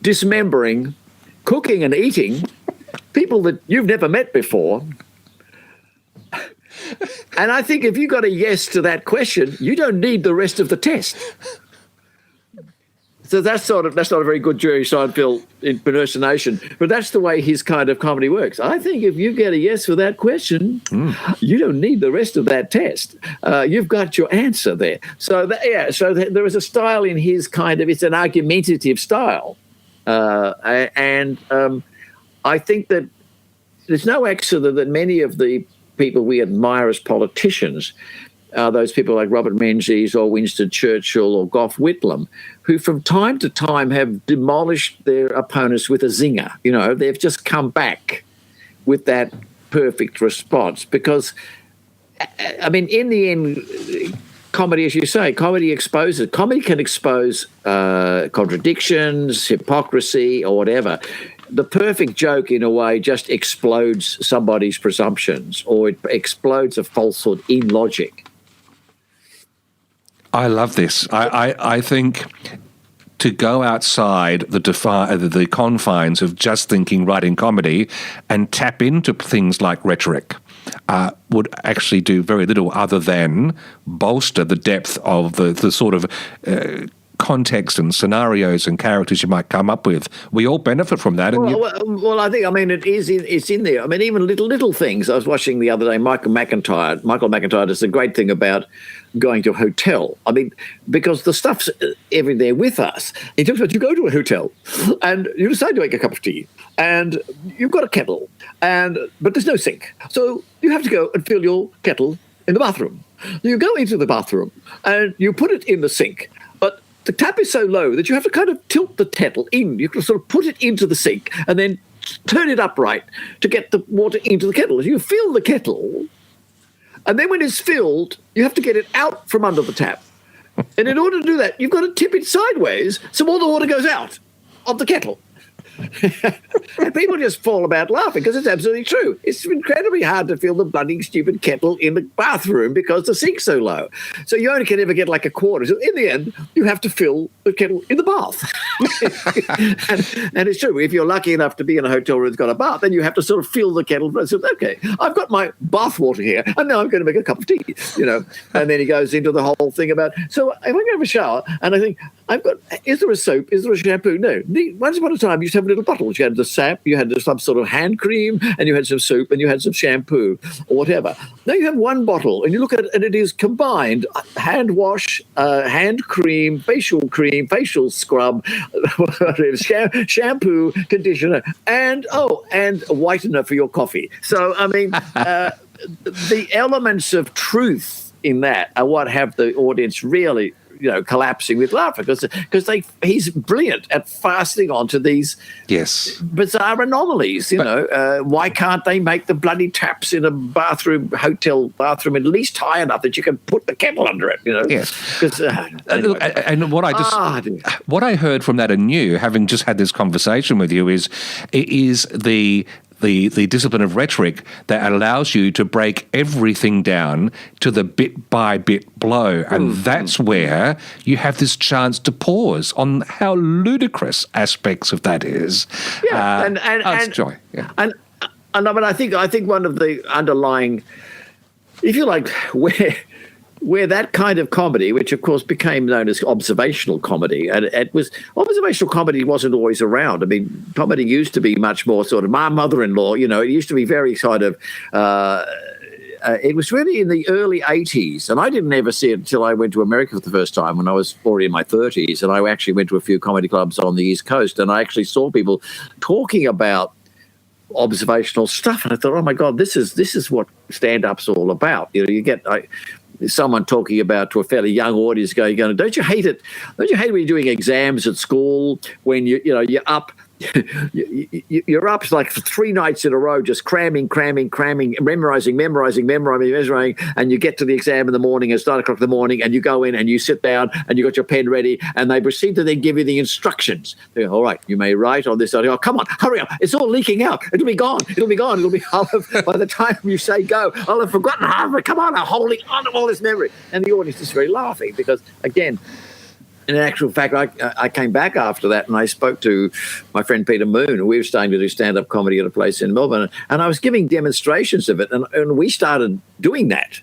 dismembering, cooking and eating people that you've never met before? And I think if you got a yes to that question, you don't need the rest of the test. So that's not a very good Jerry Seinfeld impersonation, but that's the way his kind of comedy works. I think if you get a yes for that question, you don't need the rest of that test. You've got your answer there. So there is a style in his it's an argumentative style, and I think that there's no accident that many of the people we admire as politicians those people like Robert Menzies or Winston Churchill or Gough Whitlam, who from time to time have demolished their opponents with a zinger. They've just come back with that perfect response because, in the end, comedy, as you say, comedy can expose contradictions, hypocrisy or whatever. The perfect joke, in a way, just explodes somebody's presumptions or it explodes a falsehood in logic. I love this. I think to go outside the confines of just thinking writing comedy and tap into things like rhetoric would actually do very little other than bolster the depth of the sort of context and scenarios and characters you might come up with. We all benefit from that. Well, I think, it's in there. Even little things. I was watching the other day, Michael McIntyre does a great thing about going to a hotel. Because the stuff's everywhere with us. He talks about you go to a hotel and you decide to make a cup of tea and you've got a kettle but there's no sink. So you have to go and fill your kettle in the bathroom. You go into the bathroom and you put it in the sink. But the tap is so low that you have to kind of tilt the kettle in. You can sort of put it into the sink and then turn it upright to get the water into the kettle. You fill the kettle, and then when it's filled, you have to get it out from under the tap. And in order to do that, you've got to tip it sideways so all the water goes out of the kettle. And people just fall about laughing because it's absolutely true. It's incredibly hard to fill the bloody stupid kettle in the bathroom because the sink's so low. So you only can ever get like a quarter. So in the end, you have to fill the kettle in the bath. and it's true. If you're lucky enough to be in a hotel room that's got a bath, then you have to sort of fill the kettle. So, okay, I've got my bath water here, and now I'm going to make a cup of tea, And then he goes into the whole thing about, so if I go have a shower, and I think, is there a soap? Is there a shampoo? No. Once upon a time, you used to have little bottles. You had the sap, you had some sort of hand cream, and you had some soap, and you had some shampoo or whatever. Now you have one bottle, and you look at it, and it is combined hand wash, hand cream, facial scrub, shampoo, conditioner, and a whitener for your coffee. So, the elements of truth in that are what have the audience really collapsing with laughter because he's brilliant at fastening onto these bizarre anomalies. Why can't they make the bloody taps in a hotel bathroom at least high enough that you can put the kettle under it? Yes. Anyway. And what I heard from that anew, having just had this conversation with you, is the discipline of rhetoric that allows you to break everything down to the bit-by-bit blow. And that's where you have this chance to pause on how ludicrous aspects of that is. Yeah, it's joy. Yeah. And I think one of the underlying, if you like, where that kind of comedy, which of course became known as observational comedy, and observational comedy wasn't always around. Comedy used to be much more sort of my mother-in-law. It used to be very sort of. It was really in the early 80s, and I didn't ever see it until I went to America for the first time when I was already in my 30s, and I actually went to a few comedy clubs on the East Coast, and I actually saw people talking about observational stuff, and I thought, oh my God, this is what stand-up's all about. You get someone talking about to a fairly young audience going, don't you hate it? Don't you hate when you're doing exams at school when you're up? You're up like for 3 nights in a row, just cramming, memorizing, and you get to the exam in the morning. It's 9 o'clock in the morning, and you go in and you sit down and you got your pen ready, and they proceed to then give you the instructions. They go, all right, you may write on this. Oh, come on, hurry up! It's all leaking out. It'll be gone. By the time you say go, I'll have forgotten half of it. Come on, I'm holding on to all this memory, and the audience is very laughing because again. In actual fact, I came back after that and I spoke to my friend Peter Moon, and we were starting to do stand-up comedy at a place in Melbourne, and I was giving demonstrations of it, and we started doing that.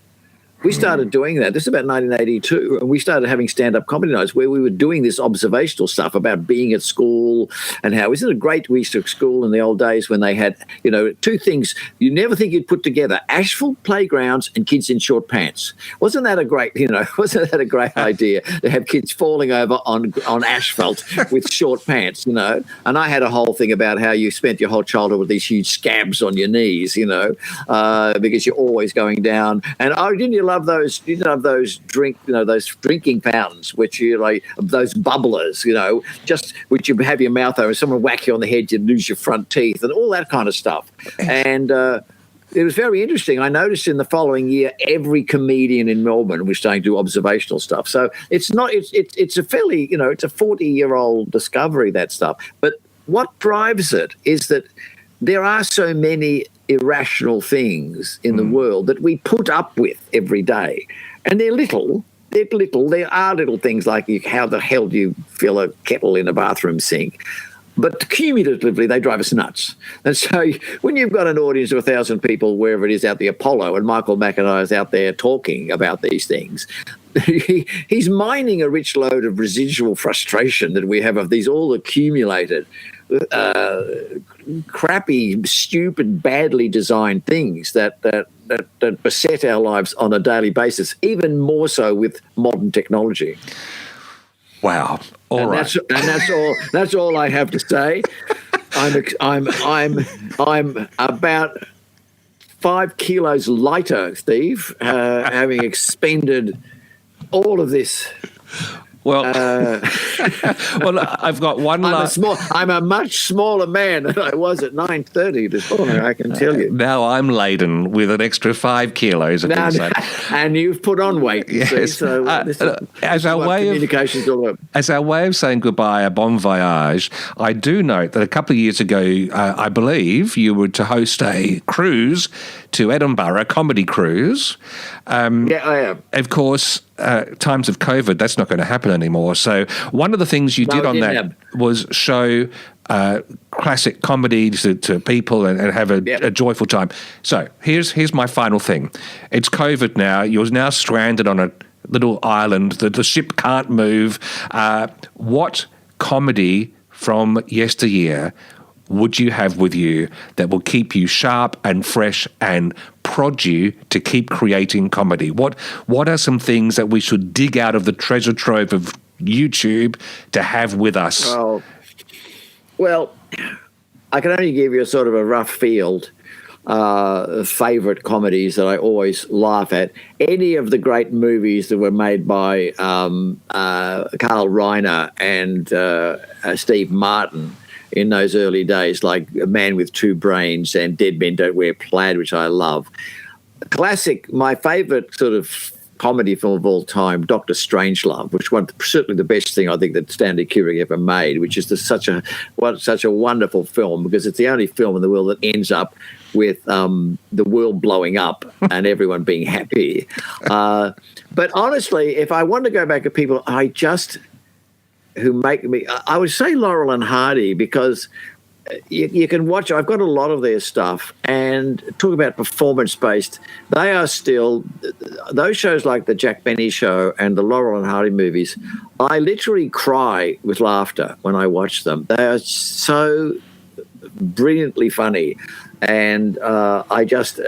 We started doing that. This is about 1982, and we started having stand-up comedy nights where we were doing this observational stuff about being at school and how isn't it great we used to school in the old days when they had, two things you never think you'd put together: asphalt playgrounds and kids in short pants. Wasn't that a great idea to have kids falling over on asphalt with short pants, And I had a whole thing about how you spent your whole childhood with these huge scabs on your knees, because you're always going down. And didn't you love those? You love those those drinking fountains, which you like those bubblers, just which you have your mouth over. Someone whack you on the head, you lose your front teeth, and all that kind of stuff. And it was very interesting. I noticed in the following year, every comedian in Melbourne was starting to do observational stuff. So it's not. It's a fairly it's a 40-year-old discovery, that stuff. But what drives it is that there are so many irrational things in the world that we put up with every day, and they're little. There are little things like how the hell do you fill a kettle in a bathroom sink? But cumulatively, they drive us nuts. And so when you've got an audience of 1,000 people, wherever it is out the Apollo, and Michael McIntyre is out there talking about these things, he's mining a rich load of residual frustration that we have of these all accumulated crappy, stupid, badly designed things that beset our lives on a daily basis, even more so with modern technology. Wow. All right. That's all I have to say. I'm about 5 kilos lighter, Steve, having expended all of this. Well, I've got one last. I'm a much smaller man than I was at 9:30 this morning, I can tell you. Now I'm laden with an extra 5 kilos. And you've put on weight. Yes. See, so as our way communication's all about. As our way of saying goodbye, a bon voyage, I do note that a couple of years ago, I believe you were to host a cruise to Edinburgh, a comedy cruise. Yeah, I am. Of course, times of COVID, that's not going to happen anymore. So one of the things you did on that was show classic comedy to people and have a joyful time. So here's my final thing. It's COVID now. You're now stranded on a little island. The ship can't move. What comedy from yesteryear would you have with you that will keep you sharp and fresh and prod you to keep creating comedy? What are some things that we should dig out of the treasure trove of YouTube to have with us? Oh, well, I can only give you a sort of a rough field favourite comedies that I always laugh at. Any of the great movies that were made by Carl Reiner and Steve Martin in those early days, like A Man with Two Brains and Dead Men Don't Wear Plaid, which I love. Classic, my favourite sort of comedy film of all time, Dr. Strangelove, which was certainly the best thing I think that Stanley Kubrick ever made, which is such a wonderful film because it's the only film in the world that ends up with the world blowing up and everyone being happy. But honestly, if I want to go back to people, who make me, I would say Laurel and Hardy, because you can watch, I've got a lot of their stuff, and talk about performance-based, they are still, those shows like the Jack Benny Show and the Laurel and Hardy movies, I literally cry with laughter when I watch them. They are so brilliantly funny, and I just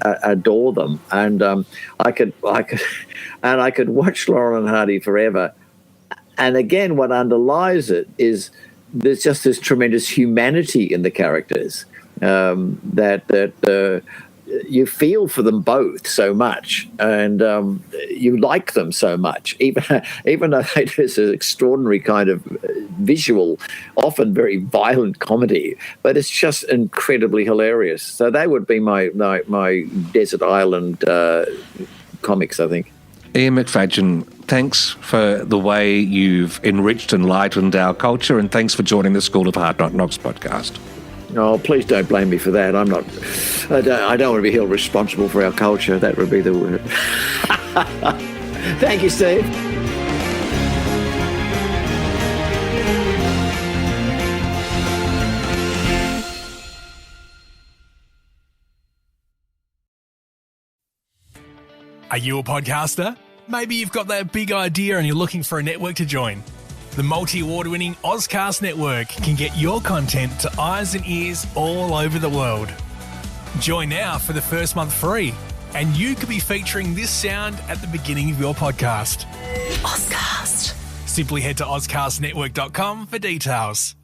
adore them, and I could watch Laurel and Hardy forever. And again, what underlies it is there's just this tremendous humanity in the characters that you feel for them both so much, and you like them so much, even though they do this extraordinary kind of visual, often very violent comedy, but it's just incredibly hilarious. So they would be my desert island comics, I think. Ian McFadyen, thanks for the way you've enriched and enlightened our culture, and thanks for joining the School of Hard Knock Knocks podcast. Oh, please don't blame me for that. I don't want to be held responsible for our culture. That would be the word. Thank you, Steve. Are you a podcaster? Maybe you've got that big idea and you're looking for a network to join. The multi-award-winning Ozcast Network can get your content to eyes and ears all over the world. Join now for the first month free, and you could be featuring this sound at the beginning of your podcast. Ozcast. Simply head to ozcastnetwork.com for details.